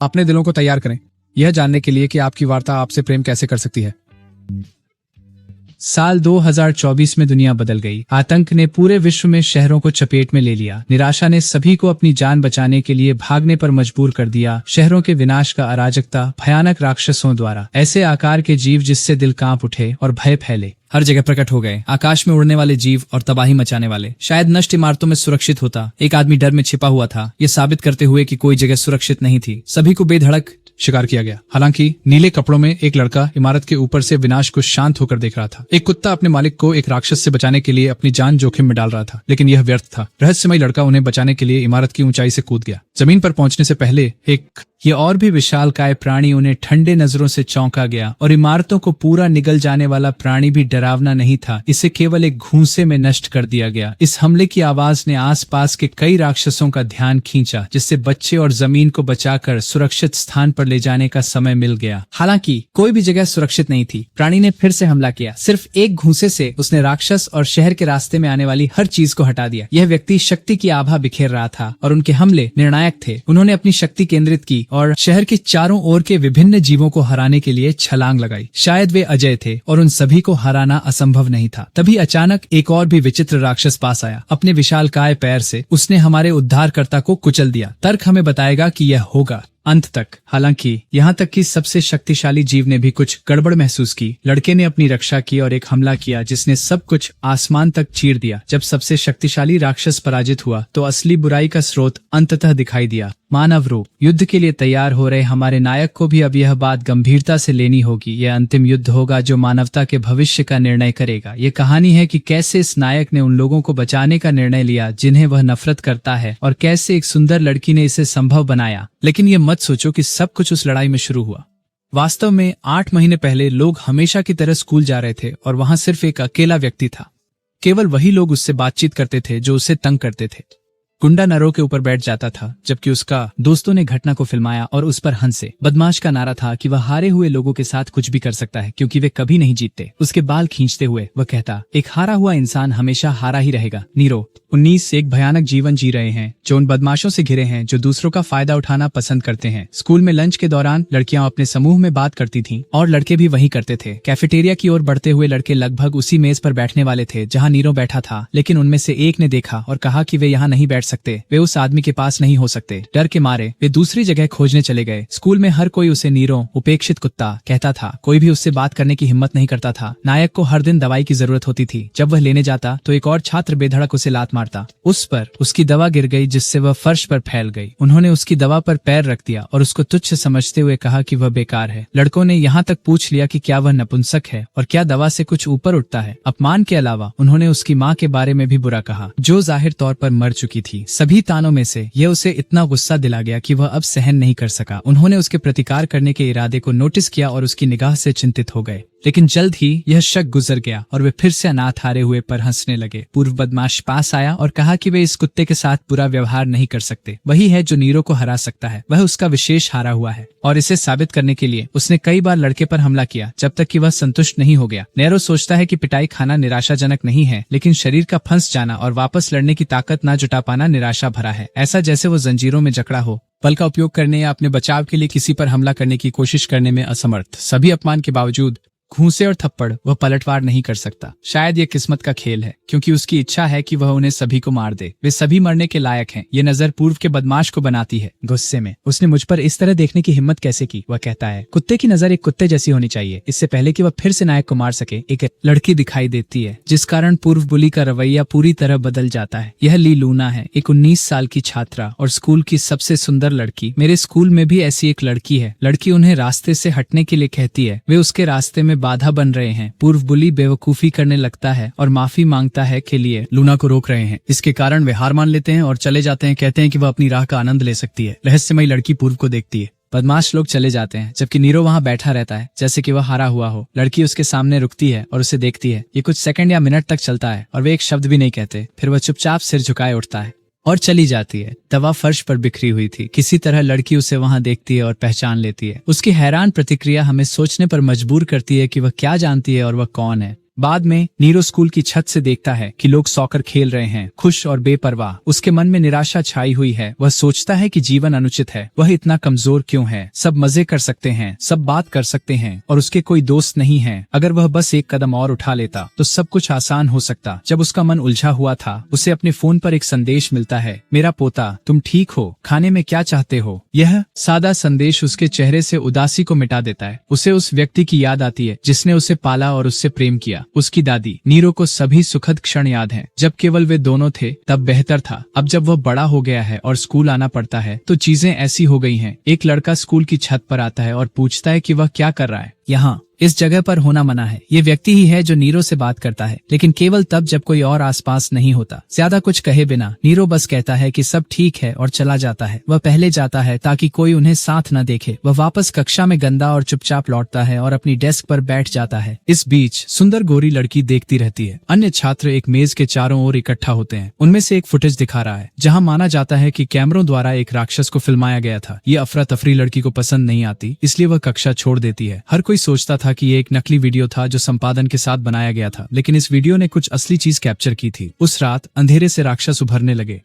अपने दिलों को तैयार करें यह जानने के लिए कि आपकी वार्ता आपसे प्रेम कैसे कर सकती है। साल 2024 में दुनिया बदल गई। आतंक ने पूरे विश्व में शहरों को चपेट में ले लिया। निराशा ने सभी को अपनी जान बचाने के लिए भागने पर मजबूर कर दिया। शहरों के विनाश का अराजकता, भयानक राक्षसों द्वारा, ऐसे आकार के जीव जिससे दिल कांप उठे और भय फैले, हर जगह प्रकट हो गए। आकाश में उड़ने वाले जीव और तबाही मचाने वाले। शायद नष्ट इमारतों में सुरक्षित होता, एक आदमी डर में छिपा हुआ था, ये साबित करते हुए कि कोई जगह सुरक्षित नहीं थी। सभी को बेधड़क शिकार किया गया। हालांकि नीले कपड़ों में एक लड़का इमारत के ऊपर से विनाश को शांत होकर देख रहा था। एक कुत्ता अपने मालिक को एक राक्षस से बचाने के लिए अपनी जान जोखिम में डाल रहा था, लेकिन यह व्यर्थ था। रहस्यमय लड़का उन्हें बचाने के लिए इमारत की ऊंचाई से कूद गया। जमीन पर पहुंचने से पहले ये और भी विशालकाय प्राणी उन्हें ठंडे नजरों से चौंका गया, और इमारतों को पूरा निगल जाने वाला प्राणी भी डरावना नहीं था। इसे केवल एक घूंसे में नष्ट कर दिया गया। इस हमले की आवाज ने आसपास के कई राक्षसों का ध्यान खींचा, जिससे बच्चे और जमीन को बचाकर सुरक्षित स्थान पर ले जाने का समय मिल गया। हालांकि कोई भी जगह सुरक्षित नहीं थी। प्राणी ने फिर से हमला किया। सिर्फ एक घूंसे से उसने राक्षस और शहर के रास्ते में आने वाली हर चीज को हटा दिया। यह व्यक्ति शक्ति की आभा बिखेर रहा था और उनके हमले निर्णायक थे। उन्होंने अपनी शक्ति केंद्रित की और शहर के चारों ओर के विभिन्न जीवों को हराने के लिए छलांग लगाई। शायद वे अजय थे और उन सभी को हराना असंभव नहीं था। तभी अचानक एक और भी विचित्र राक्षस पास आया। अपने विशालकाय पैर से उसने हमारे उद्धारकर्ता को कुचल दिया। तर्क हमें बताएगा कि यह होगा अंत तक। हालांकि यहाँ तक कि सबसे शक्तिशाली जीव ने भी कुछ गड़बड़ महसूस की। लड़के ने अपनी रक्षा की और एक हमला किया जिसने सब कुछ आसमान तक चीर दिया। जब सबसे शक्तिशाली राक्षस पराजित हुआ तो असली बुराई का स्रोत अंततः दिखाई दिया, मानव रूप। युद्ध के लिए तैयार हो रहे हमारे नायक को भी अब यह बात गंभीरता से लेनी होगी। यह अंतिम युद्ध होगा जो मानवता के भविष्य का निर्णय करेगा। ये कहानी है कि कैसे इस नायक ने उन लोगों को बचाने का निर्णय लिया जिन्हें वह नफरत करता है, और कैसे एक सुंदर लड़की ने इसे संभव बनाया। लेकिन ये मत सोचो कि सब कुछ उस लड़ाई में शुरू हुआ। वास्तव में 8 महीने पहले लोग हमेशा की तरह स्कूल जा रहे थे और वहां सिर्फ एक अकेला व्यक्ति था। केवल वही लोग उससे बातचीत करते थे जो उसे तंग करते थे। गुंडा नरों के ऊपर बैठ जाता था, जबकि उसका दोस्तों ने घटना को फिल्माया और उस पर हंसे। बदमाश का नारा था कि वह हारे हुए लोगों के साथ कुछ भी कर सकता है क्योंकि वे कभी नहीं जीतते। उसके बाल खींचते हुए वह कहता, एक हारा हुआ इंसान हमेशा हारा ही रहेगा। नीरो 19 एक भयानक जीवन जी रहे हैं जो उन बदमाशों से घिरे हैं जो दूसरों का फायदा उठाना पसंद करते हैं। स्कूल में लंच के दौरान लड़कियां अपने समूह में बात करती थीं और लड़के भी वही करते थे। कैफेटेरिया की ओर बढ़ते हुए लड़के लगभग उसी मेज पर बैठने वाले थे जहां नीरो बैठा था, लेकिन उनमें से एक ने देखा और कहा कि वे यहाँ नहीं बैठ सकते, वे उस आदमी के पास नहीं हो सकते। डर के मारे वे दूसरी जगह खोजने चले गए। स्कूल में हर कोई उसे नीरो, उपेक्षित कुत्ता कहता था। कोई भी उससे बात करने की हिम्मत नहीं करता था। नायक को हर दिन दवाई की जरूरत होती थी। जब वह लेने जाता तो एक और छात्र बेधड़क उसे लात मारता। उस पर उसकी दवा गिर गई जिससे वह फर्श पर फैल गई। उन्होंने उसकी दवा पर पैर रख दिया और उसको तुच्छ समझते हुए कहा कि वह बेकार है। लड़कों ने यहाँ तक पूछ लिया कि क्या वह नपुंसक है और क्या दवा से कुछ ऊपर उठता है। अपमान के अलावा उन्होंने उसकी माँ के बारे में भी बुरा कहा, जो जाहिर तौर पर मर चुकी थी। सभी तानों में से यह उसे इतना गुस्सा दिला गया कि वह अब सहन नहीं कर सका। उन्होंने उसके प्रतिकार करने के इरादे को नोटिस किया और उसकी निगाह से चिंतित हो गए। लेकिन जल्द ही यह शक गुजर गया और वे फिर से अनाथ हारे हुए पर हंसने लगे। पूर्व बदमाश पास आया और कहा कि वे इस कुत्ते के साथ बुरा व्यवहार नहीं कर सकते। वही है जो नीरो को हरा सकता है। वह उसका विशेष हारा हुआ है और इसे साबित करने के लिए उसने कई बार लड़के पर हमला किया जब तक कि वह संतुष्ट नहीं हो गया। नेरो सोचता है कि पिटाई खाना निराशाजनक नहीं है, लेकिन शरीर का फंस जाना और वापस लड़ने की ताकत न जुटा पाना निराशा भरा है। ऐसा जैसे वो जंजीरों में जकड़ा हो, बल का उपयोग करने या अपने बचाव के लिए किसी पर हमला करने की कोशिश करने में असमर्थ। सभी अपमान के बावजूद, घूंसे और थप्पड़, वह पलटवार नहीं कर सकता। शायद ये किस्मत का खेल है, क्योंकि उसकी इच्छा है कि वह उन्हें सभी को मार दे। वे सभी मरने के लायक हैं। ये नजर पूर्व के बदमाश को बनाती है। गुस्से में उसने मुझ पर इस तरह देखने की हिम्मत कैसे की, वह कहता है। कुत्ते की नजर एक कुत्ते जैसी होनी चाहिए। इससे पहले कि वह फिर से नायक को मार सके, एक लड़की दिखाई देती है, जिस कारण पूर्व बुली का रवैया पूरी तरह बदल जाता है। यह ली लूना है, एक 19 साल की छात्रा और स्कूल की सबसे सुंदर लड़की। मेरे स्कूल में भी ऐसी एक लड़की है। लड़की उन्हें रास्ते से हटने के लिए कहती है। वे उसके रास्ते में बाधा बन रहे हैं। पूर्व बुली बेवकूफी करने लगता है और माफी मांगता है के लिए लूना को रोक रहे हैं। इसके कारण वे हार मान लेते हैं और चले जाते हैं। कहते हैं कि वह अपनी राह का आनंद ले सकती है। रहस्यमयी लड़की पूर्व को देखती है। बदमाश लोग चले जाते हैं जबकि नीरो वहां बैठा रहता है जैसे कि वह हारा हुआ हो। लड़की उसके सामने रुकती है और उसे देखती है। ये कुछ सेकंड या मिनट तक चलता है और वे एक शब्द भी नहीं कहते। फिर वह चुपचाप सिर झुकाए उठता है और चली जाती है। दवा फर्श पर बिखरी हुई थी। किसी तरह लड़की उसे वहां देखती है और पहचान लेती है। उसकी हैरान प्रतिक्रिया हमें सोचने पर मजबूर करती है कि वह क्या जानती है और वह कौन है। बाद में नीरो स्कूल की छत से देखता है कि लोग सॉकर खेल रहे हैं, खुश और बेपरवाह। उसके मन में निराशा छाई हुई है। वह सोचता है कि जीवन अनुचित है, वह इतना कमजोर क्यों है। सब मजे कर सकते हैं, सब बात कर सकते हैं और उसके कोई दोस्त नहीं है। अगर वह बस एक कदम और उठा लेता तो सब कुछ आसान हो सकता। जब उसका मन उलझा हुआ था, उसे अपने फोन पर एक संदेश मिलता है, मेरा पोता, तुम ठीक हो? खाने में क्या चाहते हो? यह सादा संदेश उसके चेहरे से उदासी को मिटा देता है। उसे उस व्यक्ति की याद आती है जिसने उसे पाला और उससे प्रेम किया, उसकी दादी। नीरो को सभी सुखद क्षण याद हैं। जब केवल वे दोनों थे तब बेहतर था। अब जब वह बड़ा हो गया है और स्कूल आना पड़ता है तो चीजें ऐसी हो गई हैं। एक लड़का स्कूल की छत पर आता है और पूछता है कि वह क्या कर रहा है। यहाँ इस जगह पर होना मना है। ये व्यक्ति ही है जो नीरो से बात करता है, लेकिन केवल तब जब कोई और आसपास नहीं होता। ज्यादा कुछ कहे बिना नीरो बस कहता है कि सब ठीक है और चला जाता है। वह पहले जाता है ताकि कोई उन्हें साथ न देखे। वह वापस कक्षा में गंदा और चुपचाप लौटता है और अपनी डेस्क पर बैठ जाता है। इस बीच सुंदर गोरी लड़की देखती रहती है। अन्य छात्र एक मेज के चारों ओर इकट्ठा होते हैं। उनमें से एक फुटेज दिखा रहा है जहाँ माना जाता है कि कैमरों द्वारा एक राक्षस को फिल्माया गया था। ये अफरा तफरी लड़की को पसंद नहीं आती, इसलिए वह कक्षा छोड़ देती है। हर कोई सोचता था कि ये एक नकली वीडियो था जो संपादन के साथ बनाया गया था, लेकिन इस वीडियो ने कुछ असली चीज कैप्चर की थी। उस रात अंधेरे से राक्षस उभरने लगे।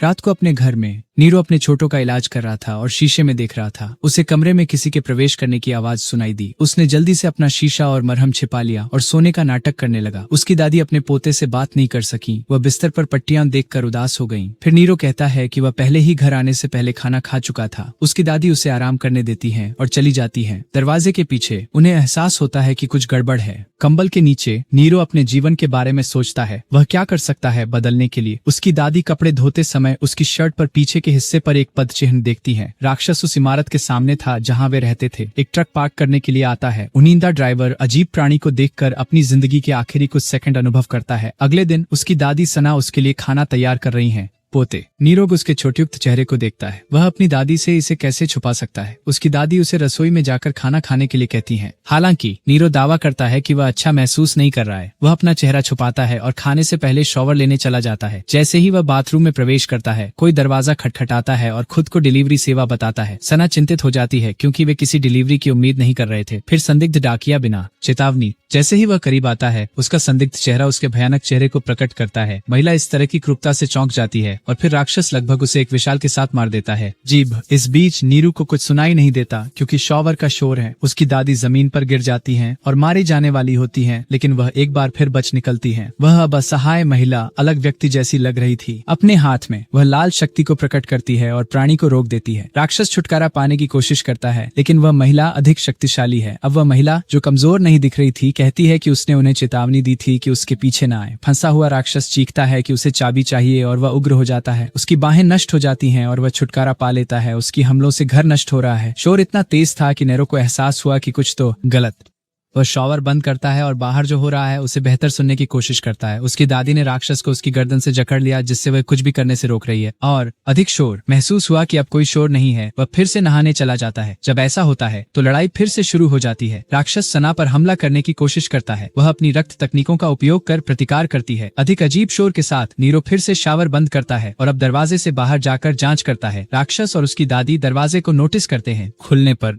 रात को अपने घर में नीरो अपने छोटों का इलाज कर रहा था और शीशे में देख रहा था। उसे कमरे में किसी के प्रवेश करने की आवाज सुनाई दी। उसने जल्दी से अपना शीशा और मरहम छिपा लिया और सोने का नाटक करने लगा। उसकी दादी अपने पोते से बात नहीं कर सकी। वह बिस्तर पर पट्टियां देखकर उदास हो गईं। फिर नीरो कहता है कि वह पहले ही घर आने से पहले खाना खा चुका था। उसकी दादी उसे आराम करने देती है और चली जाती है। दरवाजे के पीछे उन्हें एहसास होता है कि कुछ गड़बड़ है। कंबल के नीचे नीरो अपने जीवन के बारे में सोचता है। वह क्या कर सकता है बदलने के लिए। उसकी दादी कपड़े धोते समय उसकी शर्ट पर पीछे के हिस्से पर एक पद चिन्ह देखती है। राक्षस उस इमारत के सामने था जहां वे रहते थे। एक ट्रक पार्क करने के लिए आता है। उनींदा ड्राइवर अजीब प्राणी को देखकर अपनी जिंदगी के आखिरी कुछ सेकंड अनुभव करता है। अगले दिन उसकी दादी सना उसके लिए खाना तैयार कर रही हैं। पोते नीरो उसके छोटयुक्त चेहरे को देखता है। वह अपनी दादी से इसे कैसे छुपा सकता है। उसकी दादी उसे रसोई में जाकर खाना खाने के लिए कहती हैं। हालांकि नीरो दावा करता है कि वह अच्छा महसूस नहीं कर रहा है। वह अपना चेहरा छुपाता है और खाने से पहले शॉवर लेने चला जाता है। जैसे ही वह बाथरूम में प्रवेश करता है, कोई दरवाजा खटखटाता है और खुद को डिलीवरी सेवा बताता है। सना चिंतित हो जाती है क्योंकि वे किसी डिलीवरी की उम्मीद नहीं कर रहे थे। फिर संदिग्ध डाकिया बिना चेतावनी जैसे ही वह करीब आता है, उसका संदिग्ध चेहरा उसके भयानक चेहरे को प्रकट करता है। महिला इस तरह की क्रूरता से चौंक जाती है और फिर राक्षस लगभग उसे एक विशाल के साथ मार देता है। जीभ। इस बीच नीरू को कुछ सुनाई नहीं देता क्योंकि शॉवर का शोर है। उसकी दादी जमीन पर गिर जाती हैं और मारी जाने वाली होती हैं, लेकिन वह एक बार फिर बच निकलती हैं। वह अब असहाय महिला अलग व्यक्ति जैसी लग रही थी। अपने हाथ में वह लाल शक्ति को प्रकट करती है और प्राणी को रोक देती है। राक्षस छुटकारा पाने की कोशिश करता है, लेकिन वह महिला अधिक शक्तिशाली है। अब वह महिला जो कमजोर नहीं दिख रही थी कहती है कि उसने उन्हें चेतावनी दी थी कि उसके पीछे न आए। फंसा हुआ राक्षस चीखता है कि उसे चाबी चाहिए और वह उग्र हो जाता है। उसकी बाहें नष्ट हो जाती हैं और वह छुटकारा पा लेता है। उसकी हमलों से घर नष्ट हो रहा है। शोर इतना तेज था कि नेरो को एहसास हुआ कि कुछ तो गलत। वह शॉवर बंद करता है और बाहर जो हो रहा है उसे बेहतर सुनने की कोशिश करता है। उसकी दादी ने राक्षस को उसकी गर्दन से जकड़ लिया जिससे वह कुछ भी करने से रोक रही है और अधिक शोर। महसूस हुआ कि अब कोई शोर नहीं है। वह फिर से नहाने चला जाता है। जब ऐसा होता है तो लड़ाई फिर से शुरू हो जाती है। राक्षस सना पर हमला करने की कोशिश करता है। वह अपनी रक्त तकनीकों का उपयोग कर प्रतिकार करती है। अधिक अजीब शोर के साथ नीरो फिर से शावर बंद करता है और अब दरवाजे से बाहर जाकर जांच करता है। राक्षस और उसकी दादी दरवाजे को नोटिस करते हैं। खुलने पर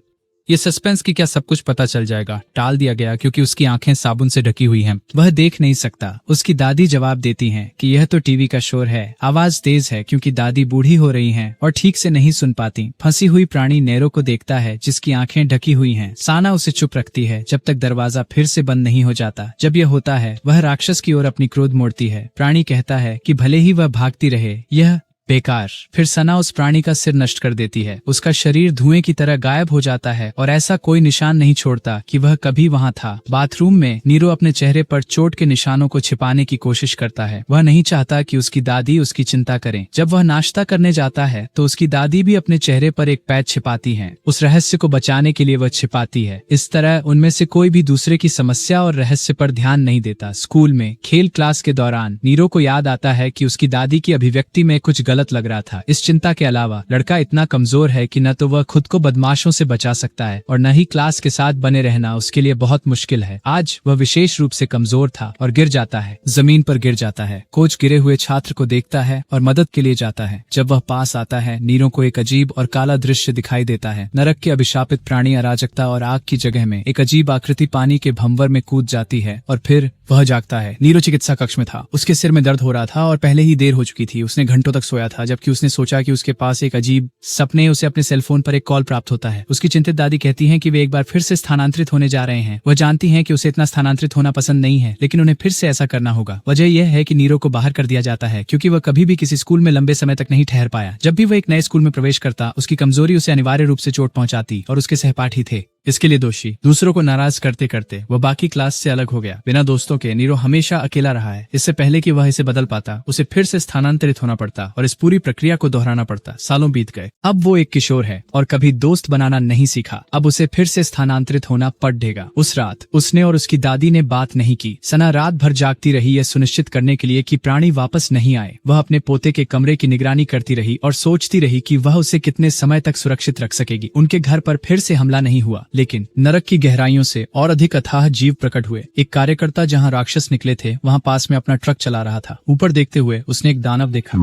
ये सस्पेंस की क्या सब कुछ पता चल जाएगा। टाल दिया गया क्योंकि उसकी आंखें साबुन से ढकी हुई हैं। वह देख नहीं सकता। उसकी दादी जवाब देती हैं कि यह तो टीवी का शोर है। आवाज तेज है क्योंकि दादी बूढ़ी हो रही हैं और ठीक से नहीं सुन पाती। फंसी हुई प्राणी नेरो को देखता है जिसकी आंखें ढकी हुई हैं। साना उसे चुप रखती है जब तक दरवाजा फिर से बंद नहीं हो जाता। जब यह होता है वह राक्षस की ओर अपनी क्रोध मोड़ती है। प्राणी कहता है कि भले ही वह भागती रहे, यह बेकार। फिर सना उस प्राणी का सिर नष्ट कर देती है। उसका शरीर धुएं की तरह गायब हो जाता है और ऐसा कोई निशान नहीं छोड़ता कि वह कभी वहां था। बाथरूम में नीरो अपने चेहरे पर चोट के निशानों को छिपाने की कोशिश करता है। वह नहीं चाहता कि उसकी दादी उसकी चिंता करें। जब वह नाश्ता करने जाता है तो उसकी दादी भी अपने चेहरे पर एक पैच छिपाती है। उस रहस्य को बचाने के लिए वह छिपाती है। इस तरह उनमें से कोई भी दूसरे की समस्या और रहस्य पर ध्यान नहीं देता। स्कूल में खेल क्लास के दौरान नीरो को याद आता है कि उसकी दादी की अभिव्यक्ति में कुछ गलत गलत लग रहा था। इस चिंता के अलावा लड़का इतना कमजोर है कि न तो वह खुद को बदमाशों से बचा सकता है और न ही क्लास के साथ बने रहना उसके लिए बहुत मुश्किल है। आज वह विशेष रूप से कमजोर था और गिर जाता है, जमीन पर गिर जाता है। कोच गिरे हुए छात्र को देखता है और मदद के लिए जाता है। जब वह पास आता है, नीरो को एक अजीब और काला दृश्य दिखाई देता है। नरक के अभिशापित प्राणी अराजकता और आग की जगह में एक अजीब आकृति पानी के भंवर में कूद जाती है और फिर वह जागता है। नीरो चिकित्सा कक्ष में था। उसके सिर में दर्द हो रहा था और पहले ही देर हो चुकी थी। उसने घंटों तक सोया था, जबकि उसने सोचा कि उसके पास एक अजीब सपने उसे अपने सेलफोन पर एक कॉल प्राप्त होता है। उसकी चिंतित दादी कहती हैं कि वे एक बार फिर से स्थानांतरित होने जा रहे हैं। वह जानती हैं कि उसे इतना स्थानांतरित होना पसंद नहीं है, लेकिन उन्हें फिर से ऐसा करना होगा। वजह यह है कि नीरो को बाहर कर दिया जाता है क्योंकि वह कभी भी किसी स्कूल में लंबे समय तक नहीं ठहर पाया। जब भी वह एक नए स्कूल में प्रवेश करता, उसकी कमजोरी उसे अनिवार्य रूप से चोट पहुंचाती और उसके सहपाठी थे इसके लिए दोषी। दूसरों को नाराज करते करते वह बाकी क्लास से अलग हो गया। बिना दोस्तों के नीरो हमेशा अकेला रहा है। इससे पहले कि वह इसे बदल पाता, उसे फिर से स्थानांतरित होना पड़ता और इस पूरी प्रक्रिया को दोहराना पड़ता। सालों बीत गए। अब वो एक किशोर है और कभी दोस्त बनाना नहीं सीखा। अब उसे फिर से स्थानांतरित होना पड़ेगा। उस रात उसने और उसकी दादी ने बात नहीं की। सना रात भर जागती रही, यह सुनिश्चित करने के लिए कि प्राणी वापस नहीं आए। वह अपने पोते के कमरे की निगरानी करती रही और सोचती रही कि वह उसे कितने समय तक सुरक्षित रख सकेगी। उनके घर पर फिर से हमला नहीं हुआ, लेकिन नरक की गहराइयों से और अधिक अथाह जीव प्रकट हुए। एक कार्यकर्ता जहां राक्षस निकले थे, वहां पास में अपना ट्रक चला रहा था। ऊपर देखते हुए उसने एक दानव देखा।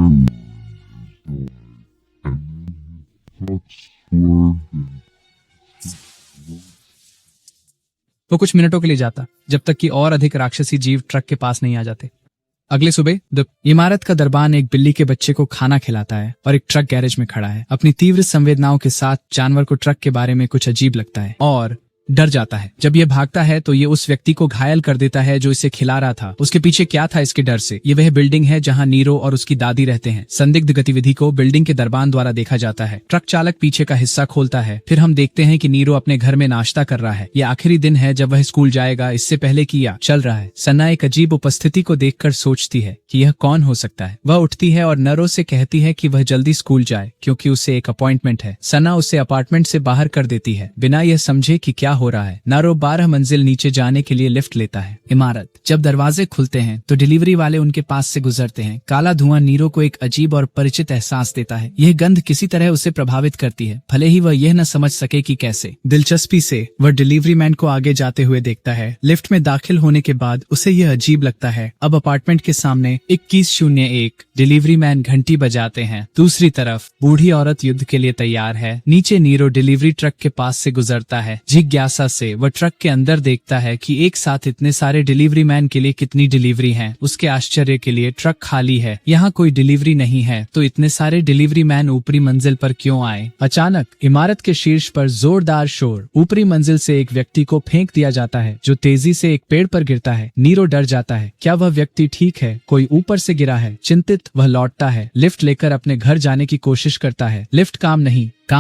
वो कुछ मिनटों के लिए जाता, जब तक कि और अधिक राक्षसी जीव ट्रक के पास नहीं आ जाते। अगले सुबह इमारत का दरबान एक बिल्ली के बच्चे को खाना खिलाता है और एक ट्रक गैरेज में खड़ा है। अपनी तीव्र संवेदनाओं के साथ जानवर को ट्रक के बारे में कुछ अजीब लगता है और डर जाता है। जब यह भागता है तो ये उस व्यक्ति को घायल कर देता है जो इसे खिला रहा था। उसके पीछे क्या था इसके डर से? ये वह बिल्डिंग है जहां नीरो और उसकी दादी रहते हैं। संदिग्ध गतिविधि को बिल्डिंग के दरबान द्वारा देखा जाता है। ट्रक चालक पीछे का हिस्सा खोलता है। फिर हम देखते हैं कि नीरो अपने घर में नाश्ता कर रहा है। ये आखिरी दिन है जब वह स्कूल जाएगा। इससे पहले किया चल रहा है। सन्ना एक अजीब उपस्थिति को देखकर सोचती है कि यह कौन हो सकता है। वह उठती है और नरो से कहती है कि वह जल्दी स्कूल जाए क्योंकि उसे एक अपॉइंटमेंट है। सन्ना उसे अपार्टमेंट से बाहर कर देती है बिना यह समझे कि क्या हो रहा है। नरो 12 मंजिल नीचे जाने के लिए लिफ्ट लेता है। इमारत जब दरवाजे खुलते हैं तो डिलीवरी वाले उनके पास से गुजरते हैं। काला धुआं नीरो को एक अजीब और परिचित एहसास देता है। यह गंध किसी तरह उसे प्रभावित करती है, भले ही वह यह न समझ सके कि कैसे। दिलचस्पी से वह डिलीवरी मैन को आगे जाते हुए देखता है। लिफ्ट में दाखिल होने के बाद उसे यह अजीब लगता है। अब अपार्टमेंट के सामने 2101 डिलीवरी मैन घंटी बजाते हैं। दूसरी तरफ बूढ़ी औरत युद्ध के लिए तैयार है। नीचे नीरो डिलीवरी ट्रक के पास से गुजरता है। जिज्ञासा से वह ट्रक के अंदर देखता है कि एक साथ इतने सारे डिलीवरी मैन के लिए कितनी डिलीवरी हैं। उसके आश्चर्य के लिए ट्रक खाली है। यहाँ कोई डिलीवरी नहीं है तो इतने सारे डिलीवरी मैन ऊपरी मंजिल पर क्यों आए? अचानक इमारत के शीर्ष पर जोरदार शोर। ऊपरी मंजिल से एक व्यक्ति को फेंक दिया जाता है जो तेजी से एक पेड़ पर गिरता है। नीरो डर जाता है। क्या वह व्यक्ति ठीक है? कोई ऊपर से गिरा है। चिंतित वह लौटता है। लिफ्ट लेकर अपने घर जाने की कोशिश करता है। लिफ्ट काम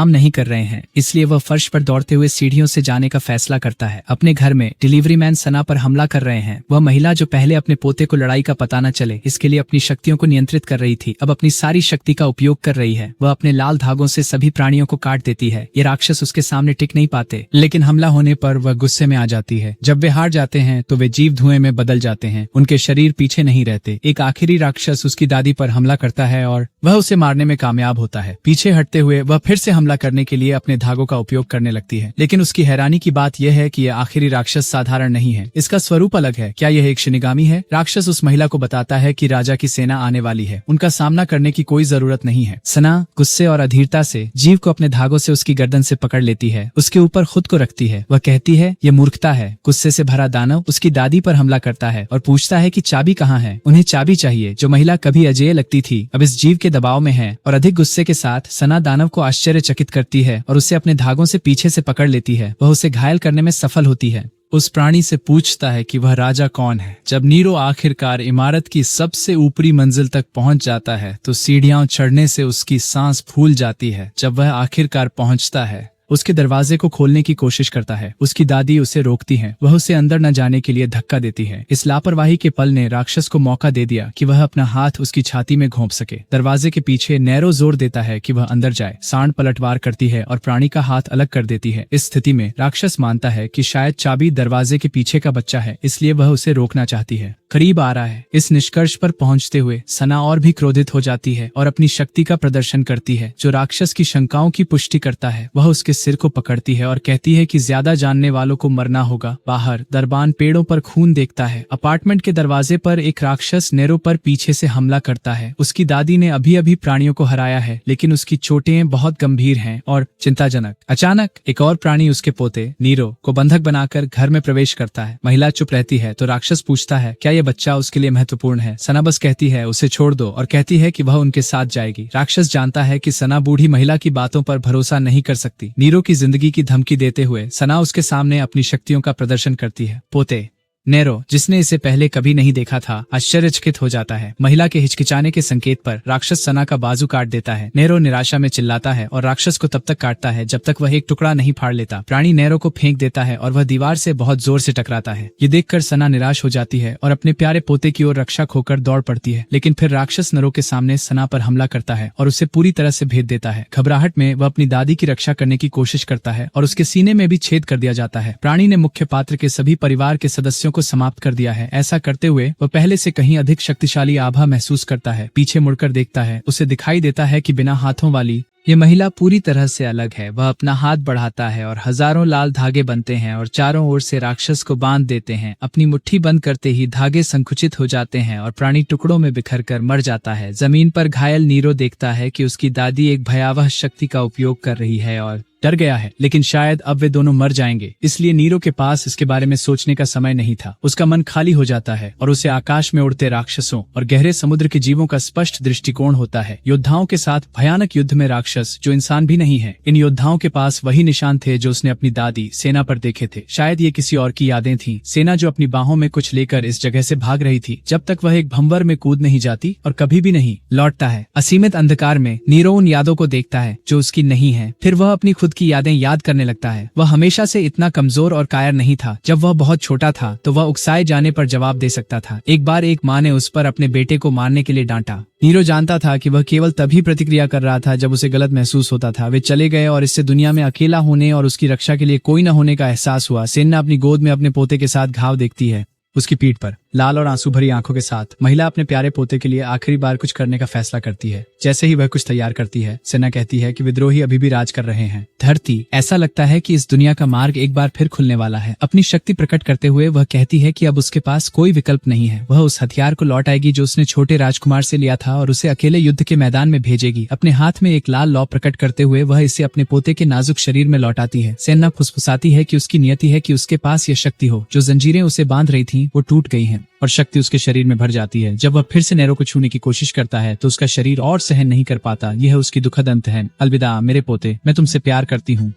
नहीं कर रहे हैं, इसलिए वह फर्श पर दौड़ते हुए सीढ़ियों से जाने का फैसला करता है। अपने घर में डिलीवरी मैन सना पर हमला कर रहे हैं। वह महिला जो पहले अपने पोते को लड़ाई का पता न चले इसके लिए अपनी शक्तियों को नियंत्रित कर रही थी, अब अपनी सारी शक्ति का उपयोग कर रही है। वह अपने लाल धागों से सभी प्राणियों को काट देती है। ये राक्षस उसके सामने टिक नहीं पाते, लेकिन हमला होने पर वह गुस्से में आ जाती है। जब वे हार जाते हैं तो वे जीव धुएं में बदल जाते हैं। उनके शरीर पीछे नहीं रहते। एक आखिरी राक्षस उसकी दादी पर हमला करता है और वह उसे मारने में कामयाब होता है। पीछे हटते हुए वह फिर से हमला करने के लिए अपने धागों का उपयोग करने लगती है, लेकिन उसकी हैरानी की बात यह है कि यह आखिरी राक्षस साधारण नहीं है। इसका स्वरूप अलग है। क्या यह एक शिनिगामी है? राक्षस उस महिला को बताता है कि राजा की सेना आने वाली है। उनका सामना करने की कोई जरूरत नहीं है। सना गुस्से और अधीरता से जीव को अपने धागों से उसकी गर्दन से पकड़ लेती है। उसके ऊपर खुद को रखती है। वह कहती है यह मूर्खता है। गुस्से से भरा दानव उसकी दादी पर हमला करता है और पूछता है कि चाबी कहाँ है? उन्हें चाबी चाहिए। जो महिला कभी अजेय लगती थी अब इस जीव के दबाव में है और अधिक गुस्से के साथ सना दानव को आश्चर्यचकित करती है और उसे अपने धागों से पीछे से पकड़ लेती है। वह उसे घायल करने में सफल होती है। उस प्राणी से पूछता है कि वह राजा कौन है। जब नीरो आखिरकार इमारत की सबसे ऊपरी मंजिल तक पहुंच जाता है तो सीढ़ियां चढ़ने से उसकी सांस फूल जाती है। जब वह आखिरकार पहुंचता है उसके दरवाजे को खोलने की कोशिश करता है। उसकी दादी उसे रोकती है। वह उसे अंदर न जाने के लिए धक्का देती है। इस लापरवाही के पल ने राक्षस को मौका दे दिया कि वह अपना हाथ उसकी छाती में घोंप सके। दरवाजे के पीछे नैरो जोर देता है कि वह अंदर जाए। सांड पलटवार करती है और प्राणी का हाथ अलग कर देती है। इस स्थिति में राक्षस मानता है कि शायद चाबी दरवाजे के पीछे का बच्चा है, इसलिए वह उसे रोकना चाहती है। करीब आ रहा है। इस निष्कर्ष पर पहुंचते हुए सना और भी क्रोधित हो जाती है और अपनी शक्ति का प्रदर्शन करती है। जो राक्षस की शंकाओं की पुष्टि करता है वह उसके सिर को पकड़ती है और कहती है कि ज्यादा जानने वालों को मरना होगा। बाहर दरबान पेड़ों पर खून देखता है। अपार्टमेंट के दरवाजे पर एक राक्षस नेरो पर पीछे से हमला करता है। उसकी दादी ने अभी अभी प्राणियों को हराया है, लेकिन उसकी चोटें बहुत गंभीर हैं और चिंताजनक। अचानक एक और प्राणी उसके पोते नीरो को बंधक बनाकर घर में प्रवेश करता है। महिला चुप रहती है तो राक्षस पूछता है क्या ये बच्चा उसके लिए महत्वपूर्ण है। सना बस कहती है उसे छोड़ दो और कहती है कि वह उनके साथ जाएगी। राक्षस जानता है कि सना बूढ़ी महिला की बातों पर भरोसा नहीं कर सकती। नीरो की जिंदगी की धमकी देते हुए सना उसके सामने अपनी शक्तियों का प्रदर्शन करती है। पोते नेरो, जिसने इसे पहले कभी नहीं देखा था, आश्चर्यचकित हो जाता है। महिला के हिचकिचाने के संकेत पर राक्षस सना का बाजू काट देता है। नेरो निराशा में चिल्लाता है और राक्षस को तब तक काटता है जब तक वह एक टुकड़ा नहीं फाड़ लेता। प्राणी नेरो को फेंक देता है और वह दीवार से बहुत जोर से टकराता है। ये देखकर सना निराश हो जाती है और अपने प्यारे पोते की ओर रक्षा खोकर दौड़ पड़ती है, लेकिन फिर राक्षस नेरो के सामने सना पर हमला करता है और उसे पूरी तरह से भेद देता है। घबराहट में वह अपनी दादी की रक्षा करने की कोशिश करता है और उसके सीने में भी छेद कर दिया जाता है। प्राणी ने मुख्य पात्र के सभी परिवार के सदस्यों को समाप्त कर दिया है। ऐसा करते हुए वह पहले से कहीं अधिक शक्तिशाली आभा महसूस करता है। पीछे मुड़कर देखता है, उसे दिखाई देता है कि बिना हाथों वाली ये महिला पूरी तरह से अलग है। वह अपना हाथ बढ़ाता है और हजारों लाल धागे बनते हैं और चारों ओर से राक्षस को बांध देते हैं। अपनी मुट्ठी बंद करते ही धागे संकुचित हो जाते हैं और प्राणी टुकड़ों में बिखर कर मर जाता है। जमीन पर घायल नीरो देखता है कि उसकी दादी एक भयावह शक्ति का उपयोग कर रही है और डर गया है, लेकिन शायद अब वे दोनों मर जाएंगे। इसलिए नीरो के पास इसके बारे में सोचने का समय नहीं था। उसका मन खाली हो जाता है और उसे आकाश में उड़ते राक्षसों और गहरे समुद्र के जीवों का स्पष्ट दृष्टिकोण होता है। योद्धाओं के साथ भयानक युद्ध में राक्षस जो इंसान भी नहीं है। इन योद्धाओं के पास वही निशान थे जो उसने अपनी दादी सेना पर देखे थे। शायद ये किसी और की यादें थीं। सेना जो अपनी बाहों में कुछ लेकर इस जगह से भाग रही थी जब तक वह एक भंवर में कूद नहीं जाती और कभी भी नहीं लौटता है। असीमित अंधकार में नीरो उन यादों को देखता है जो उसकी नहीं है। फिर वह अपनी खुद की यादें याद करने लगता है। वह हमेशा से इतना कमजोर और कायर नहीं था। जब वह बहुत छोटा था तो वह उकसाए जाने पर जवाब दे सकता था। एक बार एक माँ ने उस पर अपने बेटे को मारने के लिए डांटा। नीरो जानता था कि वह केवल तभी प्रतिक्रिया कर रहा था जब उसे गलत महसूस होता था। वे चले गए और इससे दुनिया में अकेला होने और उसकी रक्षा के लिए कोई न होने का एहसास हुआ। सेना अपनी गोद में अपने पोते के साथ घाव देखती है। उसकी पीठ पर लाल और आंसू भरी आंखों के साथ महिला अपने प्यारे पोते के लिए आखिरी बार कुछ करने का फैसला करती है। जैसे ही वह कुछ तैयार करती है, सेना कहती है कि विद्रोही अभी भी राज कर रहे हैं। धरती, ऐसा लगता है कि इस दुनिया का मार्ग एक बार फिर खुलने वाला है। अपनी शक्ति प्रकट करते हुए वह कहती है कि अब उसके पास कोई विकल्प नहीं है। वह उस हथियार को लौट आएगी जो उसने छोटे राजकुमार से लिया था और उसे अकेले युद्ध के मैदान में भेजेगी। अपने हाथ में एक लाल लौ प्रकट करते हुए वह इसे अपने पोते के नाजुक शरीर में लौटाती है। सेना फुसफुसाती है कि उसकी नियति है कि उसके पास यह शक्ति हो। जो जंजीरें उसे बांध रही थी वो टूट गई हैं और शक्ति उसके शरीर में भर जाती है। जब वह फिर से नेरो को छूने की कोशिश करता है तो उसका शरीर और सहन नहीं कर पाता। यह उसकी दुखद अंत है। अलविदा मेरे पोते, मैं तुमसे प्यार करती हूँ।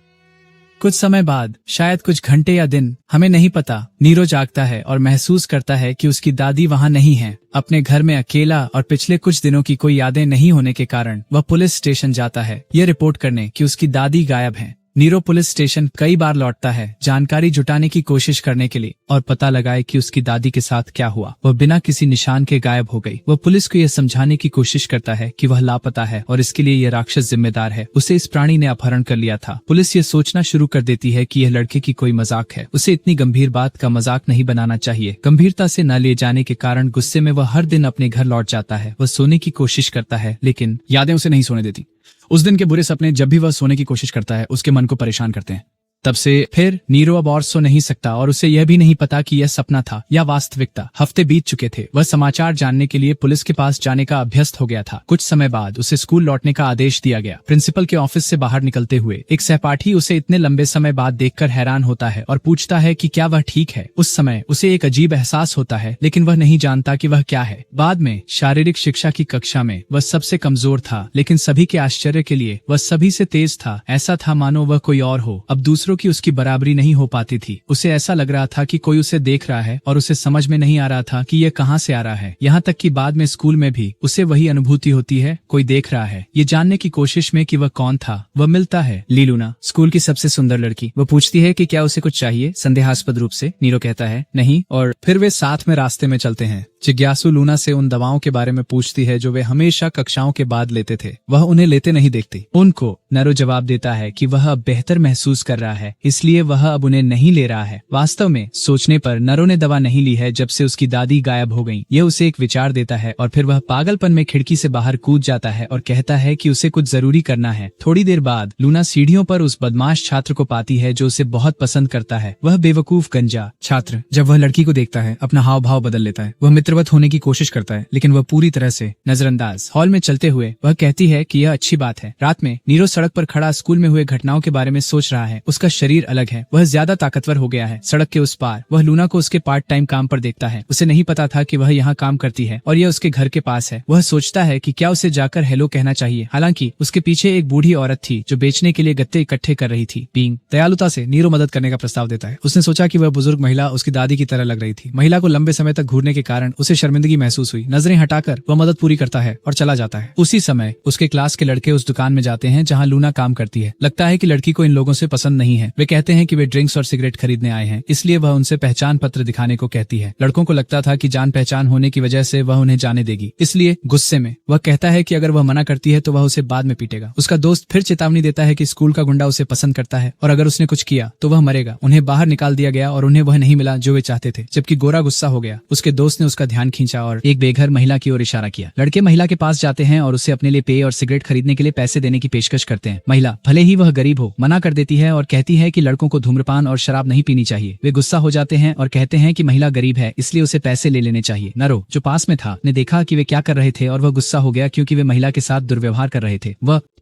कुछ समय बाद, शायद कुछ घंटे या दिन, हमें नहीं पता, नीरो जागता है और महसूस करता है कि उसकी दादी वहाँ नहीं है। अपने घर में अकेला और पिछले कुछ दिनों की कोई यादें नहीं होने के कारण वह पुलिस स्टेशन जाता है यह रिपोर्ट करने कि उसकी दादी गायब है। नीरो पुलिस स्टेशन कई बार लौटता है जानकारी जुटाने की कोशिश करने के लिए और पता लगाए कि उसकी दादी के साथ क्या हुआ। वह बिना किसी निशान के गायब हो गई। वह पुलिस को यह समझाने की कोशिश करता है कि वह लापता है और इसके लिए यह राक्षस जिम्मेदार है। उसे इस प्राणी ने अपहरण कर लिया था। पुलिस ये सोचना शुरू कर देती है कि यह लड़के की कोई मजाक है। उसे इतनी गंभीर बात का मजाक नहीं बनाना चाहिए। गंभीरता से न ले जाने के कारण गुस्से में वह हर दिन अपने घर लौट जाता है। वह सोने की कोशिश करता है लेकिन यादें उसे नहीं सोने देती। उस दिन के बुरे सपने जब भी वह सोने की कोशिश करता है उसके मन को परेशान करते हैं। तब से फिर नीरो अब और सो नहीं सकता और उसे यह भी नहीं पता कि यह सपना था या वास्तविकता। हफ्ते बीत चुके थे। वह समाचार जानने के लिए पुलिस के पास जाने का अभ्यस्त हो गया था। कुछ समय बाद उसे स्कूल लौटने का आदेश दिया गया। प्रिंसिपल के ऑफिस से बाहर निकलते हुए एक सहपाठी उसे इतने लंबे समय बाद देखकर हैरान होता है और पूछता है कि क्या वह ठीक है। उस समय उसे एक अजीब एहसास होता है लेकिन वह नहीं जानता कि वह क्या है। बाद में शारीरिक शिक्षा की कक्षा में वह सबसे कमजोर था लेकिन सभी के आश्चर्य के लिए वह सभी से तेज था। ऐसा था मानो वह कोई और हो। अब दूसरों की उसकी बराबरी नहीं हो पाती थी। उसे ऐसा लग रहा था कि कोई उसे देख रहा है और उसे समझ में नहीं आ रहा था कि यह कहां से आ रहा है। यहाँ तक कि बाद में स्कूल में भी उसे वही अनुभूति होती है, कोई देख रहा है। ये जानने की कोशिश में कि वह कौन था, वह मिलता है लीलूना, स्कूल की सबसे सुंदर लड़की। वह पूछती है कि क्या उसे कुछ चाहिए। संदेहास्पद रूप से नीरो कहता है नहीं और फिर वे साथ में रास्ते में चलते हैं। जिज्ञासु लूना से उन दवाओं के बारे में पूछती है जो वे हमेशा कक्षाओं के बाद लेते थे। वह उन्हें लेते नहीं देखती। उनको नरो जवाब देता है कि वह अब बेहतर महसूस कर रहा है, इसलिए वह अब उन्हें नहीं ले रहा है। वास्तव में सोचने पर नरो ने दवा नहीं ली है जब से उसकी दादी गायब हो गई। यह उसे एक विचार देता है और फिर वह पागलपन में खिड़की से बाहर कूद जाता है और कहता है कि उसे कुछ जरूरी करना है। थोड़ी देर बाद लूना सीढ़ियों पर उस बदमाश छात्र को पाती है जो उसे बहुत पसंद करता है। वह बेवकूफ गंजा छात्र जब वह लड़की को देखता है अपना हाव भाव बदल लेता है। वह मित्रवत होने की कोशिश करता है लेकिन वह पूरी तरह से नजरअंदाज। हॉल में चलते हुए वह कहती है कि यह अच्छी बात है। रात में नीरो सड़क पर खड़ा स्कूल में हुए घटनाओं के बारे में सोच रहा है। उसका शरीर अलग है, वह ज्यादा ताकतवर हो गया है। सड़क के उस पार वह लूना को उसके पार्ट टाइम काम पर देखता है। उसे नहीं पता था कि वह यहाँ काम करती है और यह उसके घर के पास है। वह सोचता है कि क्या उसे जाकर हेलो कहना चाहिए। हालांकि उसके पीछे एक बूढ़ी औरत थी जो बेचने के लिए गत्ते इकट्ठे कर रही थी। बीइंग दयालुता से नीरो मदद करने का प्रस्ताव देता है। उसने सोचा कि वह बुजुर्ग महिला उसकी दादी की तरह लग रही थी। महिला को लंबे समय तक घूरने के कारण उसे शर्मिंदगी महसूस हुई। नजरें हटाकर वह मदद पूरी करता है और चला जाता है। उसी समय उसके क्लास के लड़के उस दुकान में जाते हैं जहाँ लूना काम करती है। लगता है कि लड़की को इन लोगों से पसंद नहीं है। वे कहते हैं कि वे ड्रिंक्स और सिगरेट खरीदने आए हैं, इसलिए वह उनसे पहचान पत्र दिखाने को कहती है। लड़कों को लगता था कि जान पहचान होने की वजह से वह उन्हें जाने देगी, इसलिए गुस्से में वह कहता है कि अगर वह मना करती है तो वह उसे बाद में पीटेगा। उसका दोस्त फिर चेतावनी देता है कि स्कूल का गुंडा उसे पसंद करता है और अगर उसने कुछ किया तो वह मरेगा। उन्हें बाहर निकाल दिया गया और उन्हें वह नहीं मिला जो वे चाहते थे। जबकि गोरा गुस्सा हो गया। उसके दोस्त ने उसका ध्यान खींचा और एक बेघर महिला की ओर इशारा किया। लड़के महिला के पास जाते हैं और उसे अपने लिए पेय और सिगरेट खरीदने के लिए पैसे देने की पेशकश करते हैं। महिला भले ही वह गरीब हो मना कर देती है और कहती है कि लड़कों को धूम्रपान और शराब नहीं पीनी चाहिए। वे गुस्सा हो जाते हैं और कहते हैं कि महिला गरीब है इसलिए उसे पैसे ले लेने चाहिए। नरो जो पास में था ने देखा कि वे क्या कर रहे थे और वह गुस्सा हो गया क्योंकि वे महिला के साथ दुर्व्यवहार कर रहे थे।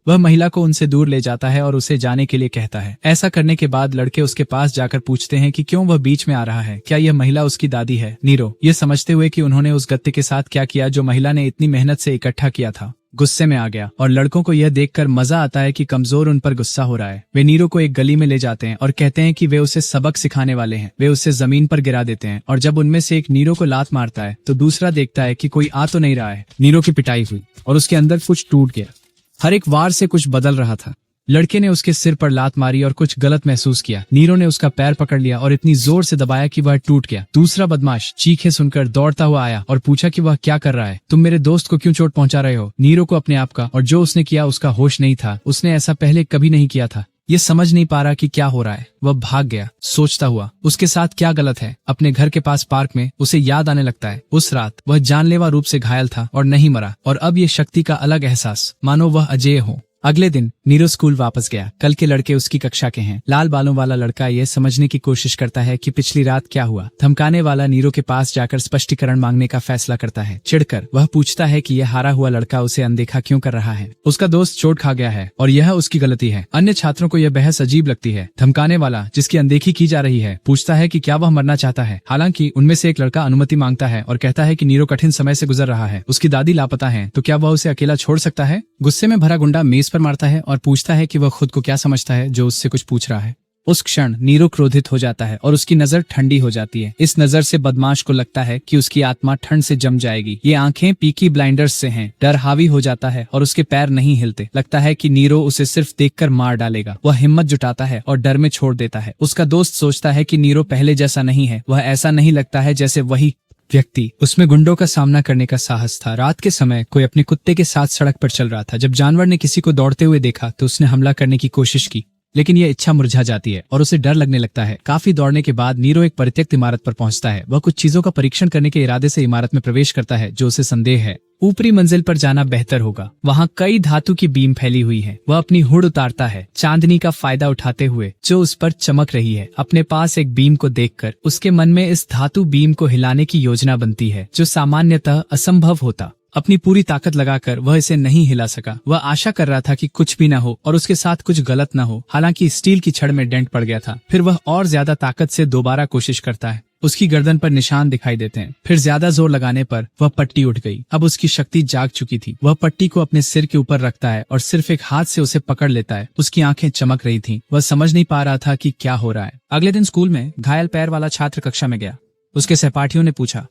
वह महिला को उनसे दूर ले जाता है और उसे जाने के लिए कहता है। ऐसा करने के बाद लड़के उसके पास जाकर पूछते हैं कि क्यों वह बीच में आ रहा है, क्या यह महिला उसकी दादी है। नीरो ये समझते हुए कि उन्होंने उस गत्ते के साथ क्या किया जो महिला ने इतनी मेहनत से इकट्ठा किया था, गुस्से में आ गया और लड़कों को यह देखकर मजा आता है कि कमजोर उन पर गुस्सा हो रहा है। वे नीरो को एक गली में ले जाते हैं और कहते हैं कि वे उसे सबक सिखाने वाले हैं। वे उसे जमीन पर गिरा देते हैं और जब उनमें से एक नीरो को लात मारता है तो दूसरा देखता है कि कोई आ तो नहीं रहा है। नीरो की पिटाई हुई और उसके अंदर कुछ टूट गया। हर एक वार से कुछ बदल रहा था। लड़के ने उसके सिर पर लात मारी और कुछ गलत महसूस किया। नीरो ने उसका पैर पकड़ लिया और इतनी जोर से दबाया कि वह टूट गया। दूसरा बदमाश चीखें सुनकर दौड़ता हुआ आया और पूछा कि वह क्या कर रहा है, तुम मेरे दोस्त को क्यों चोट पहुंचा रहे हो। नीरो को अपने आप का और जो उसने किया उसका होश नहीं था। उसने ऐसा पहले कभी नहीं किया था। ये समझ नहीं पा रहा कि क्या हो रहा है। वह भाग गया सोचता हुआ उसके साथ क्या गलत है। अपने घर के पास पार्क में उसे याद आने लगता है उस रात वह जानलेवा रूप से घायल था और नहीं मरा और अब ये शक्ति का अलग एहसास मानो वह अजेय हो। अगले दिन नीरो स्कूल वापस गया। कल के लड़के उसकी कक्षा के हैं। लाल बालों वाला लड़का यह समझने की कोशिश करता है कि पिछली रात क्या हुआ। धमकाने वाला नीरो के पास जाकर स्पष्टीकरण मांगने का फैसला करता है। चिढ़कर वह पूछता है कि यह हारा हुआ लड़का उसे अनदेखा क्यों कर रहा है। उसका दोस्त चोट खा गया है और यह उसकी गलती है। अन्य छात्रों को यह बहस अजीब लगती है। धमकाने वाला जिसकी अनदेखी की जा रही है पूछता है कि क्या वह मरना चाहता है। हालांकि उनमें से एक लड़का अनुमति मांगता है और कहता है कि नीरो कठिन समय से गुजर रहा है, उसकी दादी लापता है, तो क्या वह उसे अकेला छोड़ सकता है। गुस्से में भरा गुंडा मेज पर मारता है और पूछता है कि वह खुद को क्या समझता है जो उससे कुछ पूछ रहा है। उस क्षण नीरो क्रोधित हो जाता है और उसकी नजर ठंडी हो जाती है। इस नजर से बदमाश को लगता है कि उसकी आत्मा ठंड से जम जाएगी। ये आंखें पीकी ब्लाइंडर्स से हैं। डर हावी हो जाता है और उसके पैर नहीं हिलते। लगता है कि नीरो उसे सिर्फ देखकर मार डालेगा। वह हिम्मत जुटाता है और डर में छोड़ देता है। उसका दोस्त सोचता है कि नीरो पहले जैसा नहीं है। वह ऐसा नहीं लगता है जैसे वही व्यक्ति उसमें गुंडों का सामना करने का साहस था। रात के समय कोई अपने कुत्ते के साथ सड़क पर चल रहा था। जब जानवर ने किसी को दौड़ते हुए देखा तो उसने हमला करने की कोशिश की, लेकिन यह इच्छा मुरझा जाती है और उसे डर लगने लगता है। काफी दौड़ने के बाद नीरो एक परित्यक्त इमारत पर पहुंचता है। वह कुछ चीजों का परीक्षण करने के इरादे से इमारत में प्रवेश करता है जो उसे संदेह है। ऊपरी मंजिल पर जाना बेहतर होगा। वहाँ कई धातु की बीम फैली हुई है। वह अपनी हुड उतारता है चांदनी का फायदा उठाते हुए जो उस पर चमक रही है। अपने पास एक बीम को देखकर उसके मन में इस धातु बीम को हिलाने की योजना बनती है जो सामान्यतः असंभव होता। अपनी पूरी ताकत लगाकर वह इसे नहीं हिला सका। वह आशा कर रहा था कि कुछ भी न हो और उसके साथ कुछ गलत न हो। हालांकि स्टील की छड़ में डेंट पड़ गया था। फिर वह और ज्यादा ताकत से दोबारा कोशिश करता है। उसकी गर्दन पर निशान दिखाई देते हैं। फिर ज्यादा जोर लगाने पर वह पट्टी उठ गई। अब उसकी शक्ति जाग चुकी थी। वह पट्टी को अपने सिर के ऊपर रखता है और सिर्फ एक हाथ से उसे पकड़ लेता है। उसकी आंखें चमक रही थीं। वह समझ नहीं पा रहा था कि क्या हो रहा है। अगले दिन स्कूल में घायल पैर वाला छात्र कक्षा में गया। उसके सहपाठियों ने पूछा,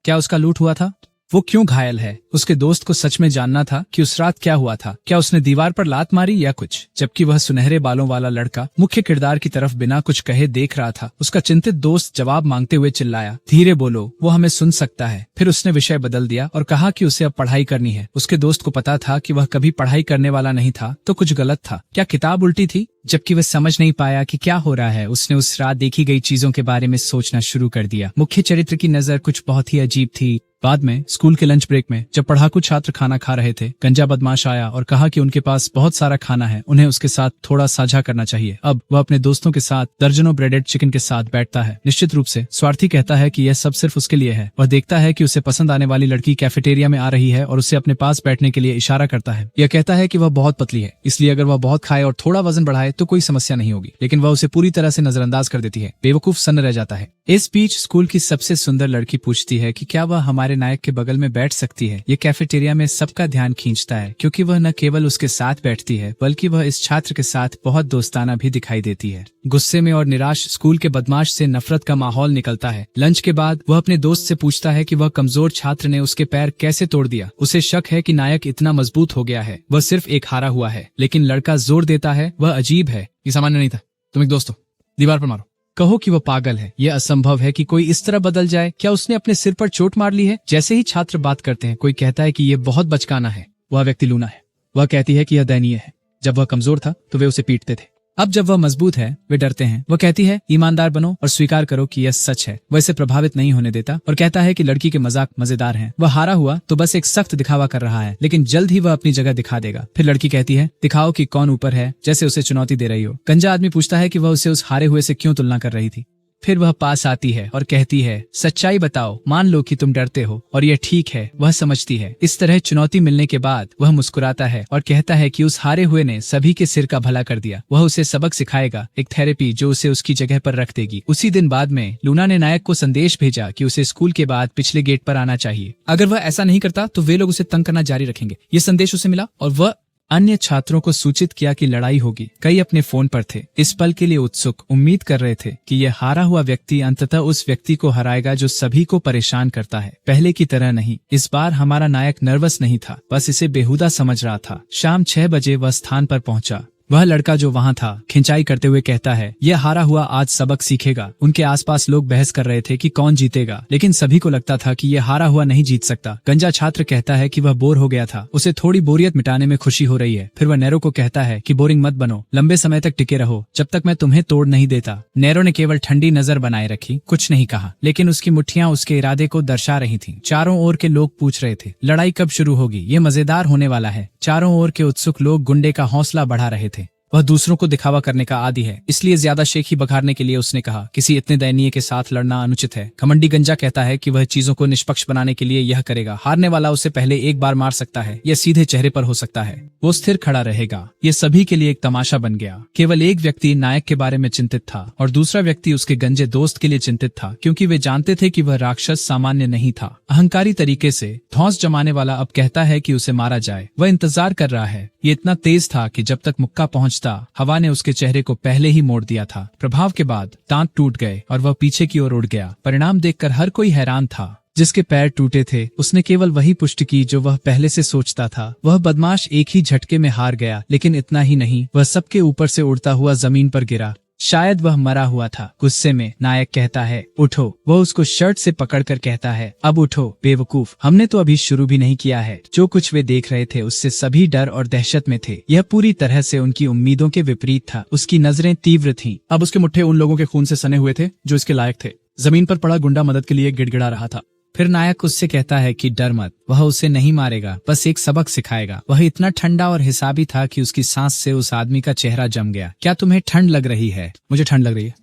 क्या उसका लूट हुआ था। वो क्यों घायल है। उसके दोस्त को सच में जानना था कि उस रात क्या हुआ था। क्या उसने दीवार पर लात मारी या कुछ। जबकि वह सुनहरे बालों वाला लड़का मुख्य किरदार की तरफ बिना कुछ कहे देख रहा था। उसका चिंतित दोस्त जवाब मांगते हुए चिल्लाया, धीरे बोलो, वो हमें सुन सकता है। फिर उसने विषय बदल दिया और कहा कि उसे अब पढ़ाई करनी है। उसके दोस्त को पता था कि वह कभी पढ़ाई करने वाला नहीं था, तो कुछ गलत था। क्या किताब उल्टी थी? जबकि वह समझ नहीं पाया कि क्या हो रहा है, उसने उस रात देखी गई चीजों के बारे में सोचना शुरू कर दिया। मुख्य चरित्र की नजर कुछ बहुत ही अजीब थी। बाद में स्कूल के लंच ब्रेक में जब पढ़ाकू छात्र खाना खा रहे थे, गंजा बदमाश आया और कहा कि उनके पास बहुत सारा खाना है, उन्हें उसके साथ थोड़ा साझा करना चाहिए। अब वह अपने दोस्तों के साथ दर्जनों ब्रेडेड चिकन के साथ बैठता है। निश्चित रूप से स्वार्थी कहता है कि यह सब सिर्फ उसके लिए है। वह देखता है कि उसे पसंद आने वाली लड़की कैफेटेरिया में आ रही है और उसे अपने पास बैठने के लिए इशारा करता है। यह कहता है कि वह बहुत पतली है, इसलिए अगर वह बहुत खाए और थोड़ा वजन बढ़ाए तो कोई समस्या नहीं होगी, लेकिन वह उसे पूरी तरह से नजरअंदाज कर देती है। बेवकूफ सन्न रह जाता है। इस बीच स्कूल की सबसे सुंदर लड़की पूछती है कि क्या वह हमारे नायक के बगल में बैठ सकती है। ये कैफेटेरिया में सबका ध्यान खींचता है, क्योंकि वह न केवल उसके साथ बैठती है बल्कि वह इस छात्र के साथ बहुत दोस्ताना भी दिखाई देती है। गुस्से में और निराश स्कूल के बदमाश से नफरत का माहौल निकलता है। लंच के बाद वह अपने दोस्त से पूछता है कि वह कमजोर छात्र ने उसके पैर कैसे तोड़ दिया। उसे शक है कि नायक इतना मजबूत हो गया है, वह सिर्फ एक हारा हुआ है। लेकिन लड़का जोर देता है, वह अजीब है, ये सामान्य नहीं था, तुम एक दोस्त हो, दीवार पर मारो। कहो कि वह पागल है, यह असंभव है कि कोई इस तरह बदल जाए। क्या उसने अपने सिर पर चोट मार ली है? जैसे ही छात्र बात करते हैं, कोई कहता है कि यह बहुत बचकाना है। वह व्यक्ति लूना है। वह कहती है कि यह दयनीय है। जब वह कमजोर था तो वे उसे पीटते थे, अब जब वह मजबूत है वे डरते हैं। वह कहती है, ईमानदार बनो और स्वीकार करो कि यह सच है। वह इसे प्रभावित नहीं होने देता और कहता है कि लड़की के मजाक मजेदार हैं। वह हारा हुआ तो बस एक सख्त दिखावा कर रहा है, लेकिन जल्द ही वह अपनी जगह दिखा देगा। फिर लड़की कहती है, दिखाओ कि कौन ऊपर है, जैसे उसे चुनौती दे रही हो। गंजा आदमी पूछता है कि वह उसे उस हारे हुए से क्यों तुलना कर रही थी। फिर वह पास आती है और कहती है, सच्चाई बताओ, मान लो कि तुम डरते हो और यह ठीक है। वह समझती है। इस तरह चुनौती मिलने के बाद वह मुस्कुराता है और कहता है कि उस हारे हुए ने सभी के सिर का भला कर दिया। वह उसे सबक सिखाएगा, एक थेरेपी जो उसे उसकी जगह पर रख देगी। उसी दिन बाद में लूना ने नायक को संदेश भेजा कि उसे स्कूल के बाद पिछले गेट पर आना चाहिए। अगर वह ऐसा नहीं करता तो वे लोग उसे तंग करना जारी रखेंगे। ये संदेश उसे मिला और वह अन्य छात्रों को सूचित किया कि लड़ाई होगी। कई अपने फोन पर थे, इस पल के लिए उत्सुक, उम्मीद कर रहे थे कि यह हारा हुआ व्यक्ति अंततः उस व्यक्ति को हराएगा जो सभी को परेशान करता है। पहले की तरह नहीं, इस बार हमारा नायक नर्वस नहीं था, बस इसे बेहुदा समझ रहा था। शाम 6 बजे वह स्थान पर पहुंचा। वह लड़का जो वहां था खिंचाई करते हुए कहता है, यह हारा हुआ आज सबक सीखेगा। उनके आसपास लोग बहस कर रहे थे कि कौन जीतेगा, लेकिन सभी को लगता था कि यह हारा हुआ नहीं जीत सकता। गंजा छात्र कहता है कि वह बोर हो गया था, उसे थोड़ी बोरियत मिटाने में खुशी हो रही है। फिर वह नैरो को कहता है कि बोरिंग मत बनो, लंबे समय तक टिके रहो जब तक मैं तुम्हें तोड़ नहीं देता। नैरो ने केवल ठंडी नजर बनाए रखी, कुछ नहीं कहा, लेकिन उसकी मुट्ठियां उसके इरादे को दर्शा रही थीं। चारों ओर के लोग पूछ रहे थे, लड़ाई कब शुरू होगी, ये मजेदार होने वाला है। चारों ओर के उत्सुक लोग गुंडे का हौसला बढ़ा रहे थे। वह दूसरों को दिखावा करने का आदी है, इसलिए ज्यादा शेखी बघारने के लिए उसने कहा, किसी इतने दयनीय के साथ लड़ना अनुचित है। घमंडी गंजा कहता है कि वह चीजों को निष्पक्ष बनाने के लिए यह करेगा। हारने वाला उसे पहले एक बार मार सकता है, यह सीधे चेहरे पर हो सकता है। वो स्थिर खड़ा रहेगा। ये सभी के लिए एक तमाशा बन गया। केवल एक व्यक्ति नायक के बारे में चिंतित था और दूसरा व्यक्ति उसके गंजे दोस्त के लिए चिंतित था, क्योंकि वे जानते थे कि वह राक्षस सामान्य नहीं था। अहंकारी तरीके से धौंस जमाने वाला अब कहता है कि उसे मारा जाए। वह इंतजार कर रहा है। ये इतना तेज था कि जब तक मुक्का पहुंचता हवा ने उसके चेहरे को पहले ही मोड़ दिया था। प्रभाव के बाद दांत टूट गए और वह पीछे की ओर उड़ गया। परिणाम देखकर हर कोई हैरान था। जिसके पैर टूटे थे उसने केवल वही पुष्टि की जो वह पहले से सोचता था। वह बदमाश एक ही झटके में हार गया, लेकिन इतना ही नहीं, वह सबके ऊपर से उड़ता हुआ जमीन पर गिरा। शायद वह मरा हुआ था। गुस्से में नायक कहता है, उठो। वह उसको शर्ट से पकड़कर कहता है, अब उठो बेवकूफ, हमने तो अभी शुरू भी नहीं किया है। जो कुछ वे देख रहे थे उससे सभी डर और दहशत में थे। यह पूरी तरह से उनकी उम्मीदों के विपरीत था। उसकी नजरें तीव्र थीं। अब उसके मुट्ठे उन लोगों के खून से सने हुए थे जो इसके लायक थे। जमीन पर पड़ा गुंडा मदद के लिए गिड़गिड़ा रहा था। फिर नायक उससे कहता है कि डर मत, वह उसे नहीं मारेगा, बस एक सबक सिखाएगा। वह इतना ठंडा और हिसाबी था कि उसकी सांस से उस आदमी का चेहरा जम गया। क्या तुम्हें ठंड लग रही है? मुझे ठंड लग रही है।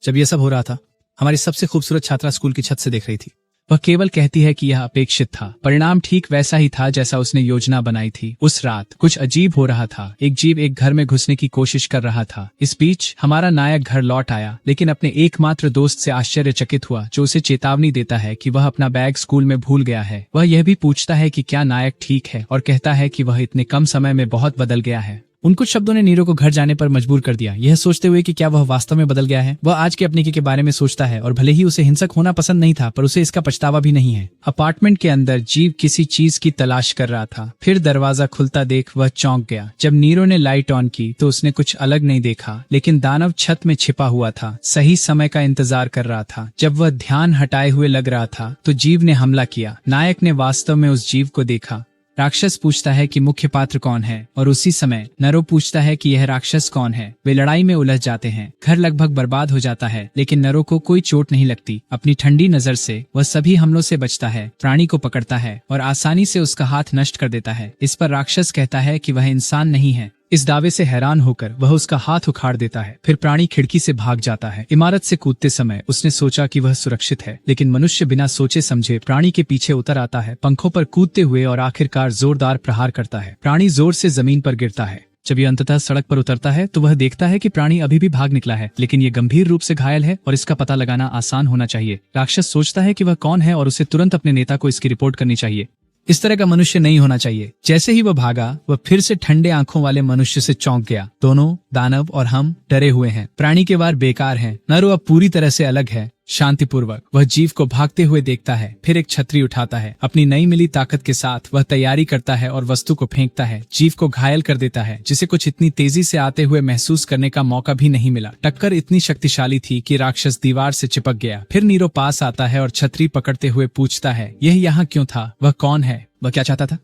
जब यह सब हो रहा था हमारी सबसे खूबसूरत छात्रा स्कूल की छत से देख रही थी। वह केवल कहती है कि यह अपेक्षित था। परिणाम ठीक वैसा ही था जैसा उसने योजना बनाई थी। उस रात कुछ अजीब हो रहा था। एक जीव एक घर में घुसने की कोशिश कर रहा था। इस बीच हमारा नायक घर लौट आया, लेकिन अपने एकमात्र दोस्त से आश्चर्यचकित हुआ, जो उसे चेतावनी देता है कि वह अपना बैग स्कूल में भूल गया है। वह यह भी पूछता है कि क्या नायक ठीक है और कहता है कि वह इतने कम समय में बहुत बदल गया है। उन कुछ शब्दों ने नीरो को घर जाने पर मजबूर कर दिया, यह सोचते हुए कि क्या वह वास्तव में बदल गया है। वह आज के अपने के बारे में सोचता है और भले ही उसे हिंसक होना पसंद नहीं था, पर उसे इसका पछतावा भी नहीं है। अपार्टमेंट के अंदर जीव किसी चीज की तलाश कर रहा था। फिर दरवाजा खुलता देख वह चौंक गया। जब नीरो ने लाइट ऑन की तो उसने कुछ अलग नहीं देखा, लेकिन दानव छत में छिपा हुआ था, सही समय का इंतजार कर रहा था। जब वह ध्यान हटाए हुए लग रहा था तो जीव ने हमला किया। नायक ने वास्तव में उस जीव को देखा। राक्षस पूछता है कि मुख्य पात्र कौन है, और उसी समय नरो पूछता है कि यह राक्षस कौन है। वे लड़ाई में उलझ जाते हैं। घर लगभग बर्बाद हो जाता है, लेकिन नरो को कोई चोट नहीं लगती। अपनी ठंडी नजर से वह सभी हमलों से बचता है, प्राणी को पकड़ता है और आसानी से उसका हाथ नष्ट कर देता है। इस पर राक्षस कहता है कि वह इंसान नहीं है। इस दावे से हैरान होकर वह उसका हाथ उखाड़ देता है। फिर प्राणी खिड़की से भाग जाता है। इमारत से कूदते समय उसने सोचा कि वह सुरक्षित है, लेकिन मनुष्य बिना सोचे समझे प्राणी के पीछे उतर आता है, पंखों पर कूदते हुए, और आखिरकार जोरदार प्रहार करता है। प्राणी जोर से जमीन पर गिरता है। जब यह अंततः सड़क पर उतरता है तो वह देखता है कि प्राणी अभी भी भाग निकला है, लेकिन ये गंभीर रूप से घायल है और इसका पता लगाना आसान होना चाहिए। राक्षस सोचता है कि वह कौन है और उसे तुरंत अपने नेता को इसकी रिपोर्ट करनी चाहिए। इस तरह का मनुष्य नहीं होना चाहिए। जैसे ही वह भागा, वह फिर से ठंडे आंखों वाले मनुष्य से चौंक गया। दोनों, दानव और हम, डरे हुए हैं। प्राणी के वार बेकार हैं। नरो अब पूरी तरह से अलग है। शांतिपूर्वक वह जीव को भागते हुए देखता है, फिर एक छतरी उठाता है। अपनी नई मिली ताकत के साथ वह तैयारी करता है और वस्तु को फेंकता है। जीव को घायल कर देता है, जिसे कुछ इतनी तेजी से आते हुए महसूस करने का मौका भी नहीं मिला। टक्कर इतनी शक्तिशाली थी कि राक्षस दीवार से चिपक गया। फिर नीरो पास आता है और छतरी पकड़ते हुए पूछता है, यह यहाँ क्यों था? वह कौन है? वह क्या चाहता था?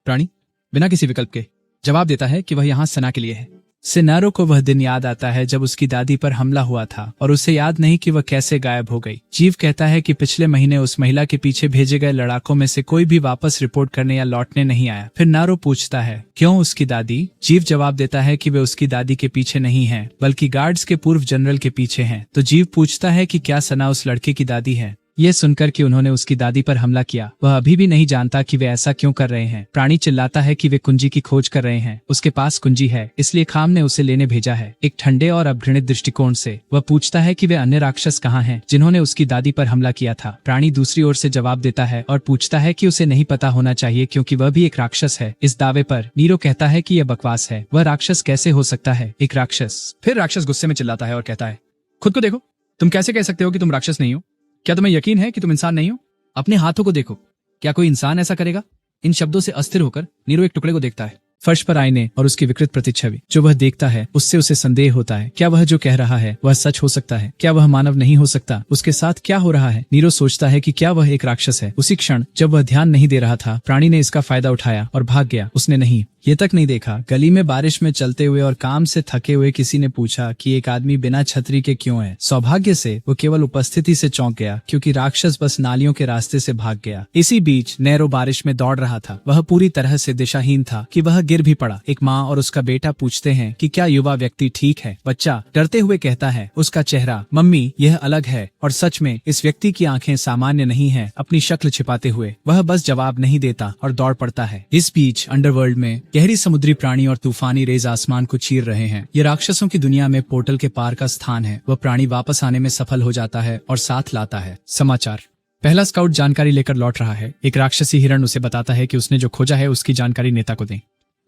प्राणी बिना किसी विकल्प के जवाब देता है कि वह यहाँ सना के लिए है। सिनारो को वह दिन याद आता है जब उसकी दादी पर हमला हुआ था, और उसे याद नहीं कि वह कैसे गायब हो गई। जीव कहता है कि पिछले महीने उस महिला के पीछे भेजे गए लड़ाकों में से कोई भी वापस रिपोर्ट करने या लौटने नहीं आया। फिर नारो पूछता है, क्यों उसकी दादी? जीव जवाब देता है कि वे उसकी दादी के पीछे नहीं हैं, बल्कि गार्ड्स के पूर्व जनरल के पीछे हैं। तो जीव पूछता है कि क्या सना उस लड़के की दादी है? ये सुनकर कि उन्होंने उसकी दादी पर हमला किया, वह अभी भी नहीं जानता कि वे ऐसा क्यों कर रहे हैं। प्राणी चिल्लाता है कि वे कुंजी की खोज कर रहे हैं। उसके पास कुंजी है, इसलिए खाम ने उसे लेने भेजा है। एक ठंडे और अघृणित दृष्टिकोण से वह पूछता है कि वे अन्य राक्षस कहाँ हैं जिन्होंने उसकी दादी पर हमला किया था। प्राणी दूसरी ओर से जवाब देता है और पूछता है कि उसे नहीं पता होना चाहिए क्योंकि वह भी एक राक्षस है। इस दावे पर नीरो कहता है कि यह बकवास है। वह राक्षस कैसे हो सकता है, एक राक्षस? फिर राक्षस गुस्से में चिल्लाता है और कहता है, खुद को देखो, तुम कैसे कह सकते हो कि तुम राक्षस नहीं हो? क्या तुम्हें यकीन है कि तुम इंसान नहीं हो? अपने हाथों को देखो, क्या कोई इंसान ऐसा करेगा? इन शब्दों से अस्थिर होकर नीरो एक टुकड़े को देखता है। फर्श पर आईने और उसकी विकृत प्रतिच्छवि जो वह देखता है, उससे उसे संदेह होता है। क्या वह जो कह रहा है वह सच हो सकता है? क्या वह मानव नहीं हो सकता? उसके साथ क्या हो रहा है? नीरो सोचता है कि क्या वह एक राक्षस है। उसी क्षण जब वह ध्यान नहीं दे रहा था, प्राणी ने इसका फायदा उठाया और भाग गया। उसने नहीं, ये तक नहीं देखा। गली में बारिश में चलते हुए और काम से थके हुए किसी ने पूछा कि एक आदमी बिना छतरी के क्यों है। सौभाग्य से वो केवल उपस्थिति से चौंक गया, क्योंकि राक्षस बस नालियों के रास्ते से भाग गया। इसी बीच नैरो बारिश में दौड़ रहा था। वह पूरी तरह से दिशाहीन था कि वह गिर भी पड़ा। एक माँ और उसका बेटा पूछते हैं कि क्या युवा व्यक्ति ठीक है। बच्चा डरते हुए कहता है, उसका चेहरा, मम्मी यह अलग है। और सच में इस व्यक्ति की आंखें सामान्य नहीं है। अपनी शक्ल छिपाते हुए वह बस जवाब नहीं देता और दौड़ पड़ता है। इस बीच अंडरवर्ल्ड में गहरी समुद्री प्राणी और तूफानी रेज आसमान को चीर रहे हैं। ये राक्षसों की दुनिया में पोर्टल के पार का स्थान है। वह प्राणी वापस आने में सफल हो जाता है और साथ लाता है समाचार। पहला स्काउट जानकारी लेकर लौट रहा है। एक राक्षसी हिरण उसे बताता है कि उसने जो खोजा है उसकी जानकारी नेता को दें।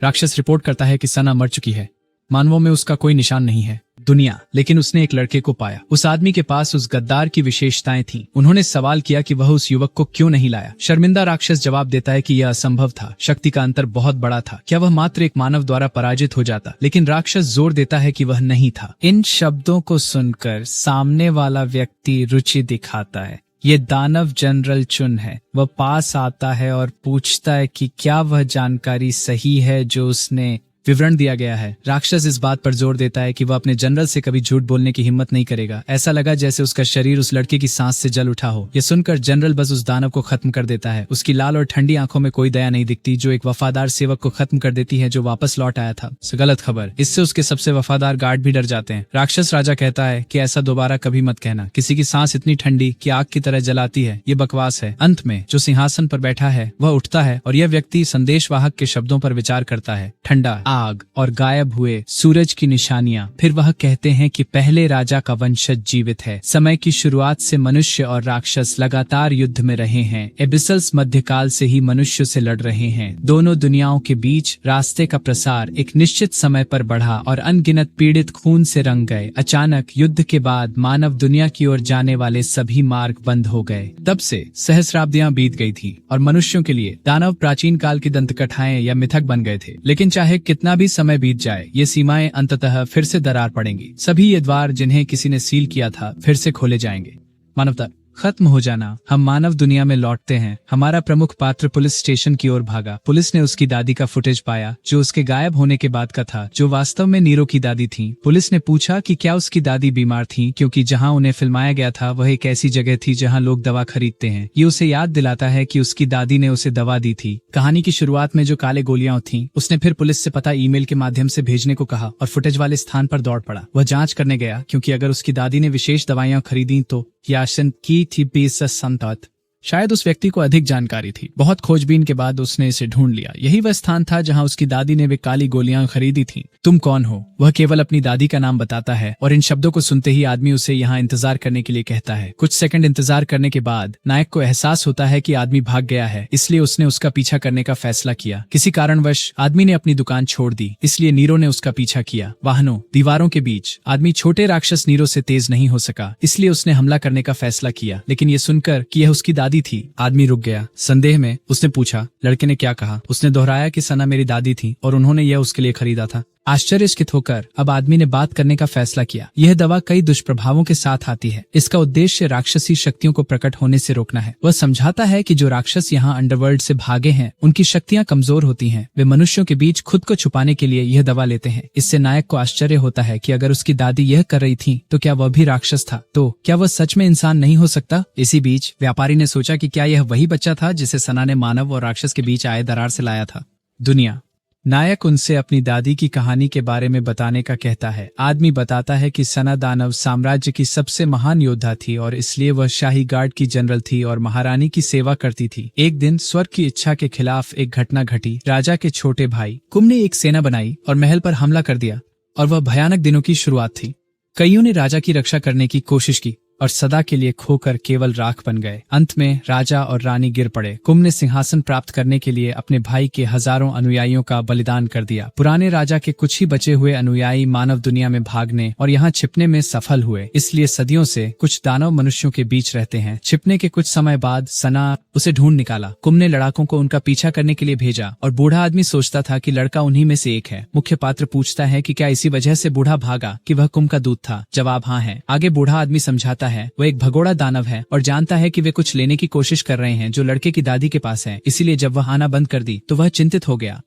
राक्षस रिपोर्ट करता है कि सना मर चुकी है। मानवों में उसका कोई निशान नहीं है। दुनिया, लेकिन उसने एक लड़के को पाया। उस आदमी के पास उस गद्दार की विशेषताएं थीं। उन्होंने सवाल किया कि वह उस युवक को क्यों नहीं लाया। शर्मिंदा राक्षस जवाब देता है कि यह असंभव था। शक्ति का अंतर बहुत बड़ा था। क्या वह मात्र एक मानव द्वारा पराजित हो जाता? लेकिन राक्षस जोर देता है कि वह नहीं था। इन शब्दों को सुनकर सामने वाला व्यक्ति रुचि दिखाता है। ये दानव जनरल चुन है। वह पास आता है और पूछता है कि क्या वह जानकारी सही है जो उसने विवरण दिया गया है। राक्षस इस बात पर जोर देता है कि वह अपने जनरल से कभी झूठ बोलने की हिम्मत नहीं करेगा। ऐसा लगा जैसे उसका शरीर उस लड़के की सांस से जल उठा हो। यह सुनकर जनरल बस उस दानव को खत्म कर देता है। उसकी लाल और ठंडी आंखों में कोई दया नहीं दिखती, जो एक वफादार सेवक को खत्म कर देती है जो वापस लौट आया था। गलत खबर। इससे उसके सबसे वफादार गार्ड भी डर जाते हैं। राक्षस राजा कहता है कि ऐसा दोबारा कभी मत कहना। किसी की सांस इतनी ठंडी कि आग की तरह जलाती है, ये बकवास है। अंत में जो सिंहासन पर बैठा है वह उठता है और यह व्यक्ति संदेशवाहक के शब्दों पर विचार करता है। ठंडा आग और गायब हुए सूरज की निशानियां। फिर वह कहते हैं कि पहले राजा का वंशज जीवित है। समय की शुरुआत से मनुष्य और राक्षस लगातार युद्ध में रहे हैं। एबिसल्स मध्यकाल से ही मनुष्य से लड़ रहे हैं। दोनों दुनियाओं के बीच रास्ते का प्रसार एक निश्चित समय पर बढ़ा और अनगिनत पीड़ित खून से रंग गए। अचानक युद्ध के बाद मानव दुनिया की ओर जाने वाले सभी मार्ग बंद हो गए। तब से सहस्राब्दियां बीत गई थी और मनुष्यों के लिए दानव प्राचीन काल की दंतकथाएं या मिथक बन गए थे। लेकिन चाहे कितना भी समय बीत जाए, ये सीमाएं अंततः फिर से दरार पड़ेंगी। सभी ये द्वार जिन्हें किसी ने सील किया था फिर से खोले जाएंगे। मानवता खत्म हो जाना। हम मानव दुनिया में लौटते हैं। हमारा प्रमुख पात्र पुलिस स्टेशन की ओर भागा। पुलिस ने उसकी दादी का फुटेज पाया, जो उसके गायब होने के बाद का था, जो वास्तव में नीरो की दादी थी। पुलिस ने पूछा कि क्या उसकी दादी बीमार थी, क्योंकि जहां उन्हें फिल्माया गया था वह एक ऐसी जगह थी जहां लोग दवा खरीदते हैं। ये उसे याद दिलाता है कि उसकी दादी ने उसे दवा दी थी। कहानी की शुरुआत में जो काले गोलियां थीं, उसने फिर पुलिस से पता ईमेल के माध्यम से भेजने को कहा और फुटेज वाले स्थान पर दौड़ पड़ा। वह जांच करने गया, क्योंकि अगर उसकी दादी ने विशेष दवाइयां खरीदी तो याशन की थी बेस संतत। शायद उस व्यक्ति को अधिक जानकारी थी। बहुत खोजबीन के बाद उसने इसे ढूंढ लिया। यही वह स्थान था जहां उसकी दादी ने वे काली गोलियां खरीदी थीं। तुम कौन हो? वह केवल अपनी दादी का नाम बताता है और इन शब्दों को सुनते ही आदमी उसे यहाँ इंतजार करने के लिए कहता है। कुछ सेकंड इंतजार करने के बाद नायक को एहसास होता है कि आदमी भाग गया है, इसलिए उसने उसका पीछा करने का फैसला किया। किसी कारणवश आदमी ने अपनी दुकान छोड़ दी, इसलिए नीरो ने उसका पीछा किया। वाहनों, दीवारों के बीच आदमी छोटे राक्षस नीरो से तेज नहीं हो सका, इसलिए उसने हमला करने का फैसला किया। लेकिन ये सुनकर कि यह उसकी दादी थी, आदमी रुक गया। संदेह में उसने पूछा, लड़के ने क्या कहा? उसने दोहराया कि सना मेरी दादी थी और उन्होंने यह उसके लिए खरीदा था। आश्चर्यचकित होकर अब आदमी ने बात करने का फैसला किया। यह दवा कई दुष्प्रभावों के साथ आती है। इसका उद्देश्य राक्षसी शक्तियों को प्रकट होने से रोकना है। वह समझाता है कि जो राक्षस यहाँ अंडरवर्ल्ड से भागे हैं, उनकी शक्तियां कमजोर होती हैं। वे मनुष्यों के बीच खुद को छुपाने के लिए यह दवा लेते हैं। इससे नायक को आश्चर्य होता है कि अगर उसकी दादी यह कर रही थी तो क्या वह भी राक्षस था? तो क्या वह सच में इंसान नहीं हो सकता? इसी बीच व्यापारी ने सोचा कि क्या यह वही बच्चा था जिसे सना ने मानव और राक्षस के बीच आए दरार से लाया था। दुनिया। नायक उनसे अपनी दादी की कहानी के बारे में बताने का कहता है। आदमी बताता है कि सना दानव साम्राज्य की सबसे महान योद्धा थी और इसलिए वह शाही गार्ड की जनरल थी और महारानी की सेवा करती थी। एक दिन स्वर्ग की इच्छा के खिलाफ एक घटना घटी। राजा के छोटे भाई कुम ने एक सेना बनाई और महल पर हमला कर दिया और वह भयानक दिनों की शुरुआत थी। कईयों ने राजा की रक्षा करने की कोशिश की और सदा के लिए खोकर केवल राख बन गए। अंत में राजा और रानी गिर पड़े। कुम ने सिंहासन प्राप्त करने के लिए अपने भाई के हजारों अनुयायियों का बलिदान कर दिया। पुराने राजा के कुछ ही बचे हुए अनुयायी मानव दुनिया में भागने और यहाँ छिपने में सफल हुए। इसलिए सदियों से कुछ दानव मनुष्यों के बीच रहते हैं। छिपने के कुछ समय बाद सना उसे ढूंढ निकाला। कुम ने लड़ाकों को उनका पीछा करने के लिए भेजा और बूढ़ा आदमी सोचता था कि लड़का उन्हीं में से एक है। मुख्य पात्र पूछता है कि क्या इसी वजह से बूढ़ा भागा कि वह कुम का दूत था? जवाब हाँ है। आगे बूढ़ा आदमी समझाता है वह एक भगोड़ा दानव है और जानता है कि वे कुछ लेने की कोशिश कर रहे हैं जो लड़के की दादी के पास है। इसीलिए जब वह आना बंद कर दी तो वह चिंतित हो गया।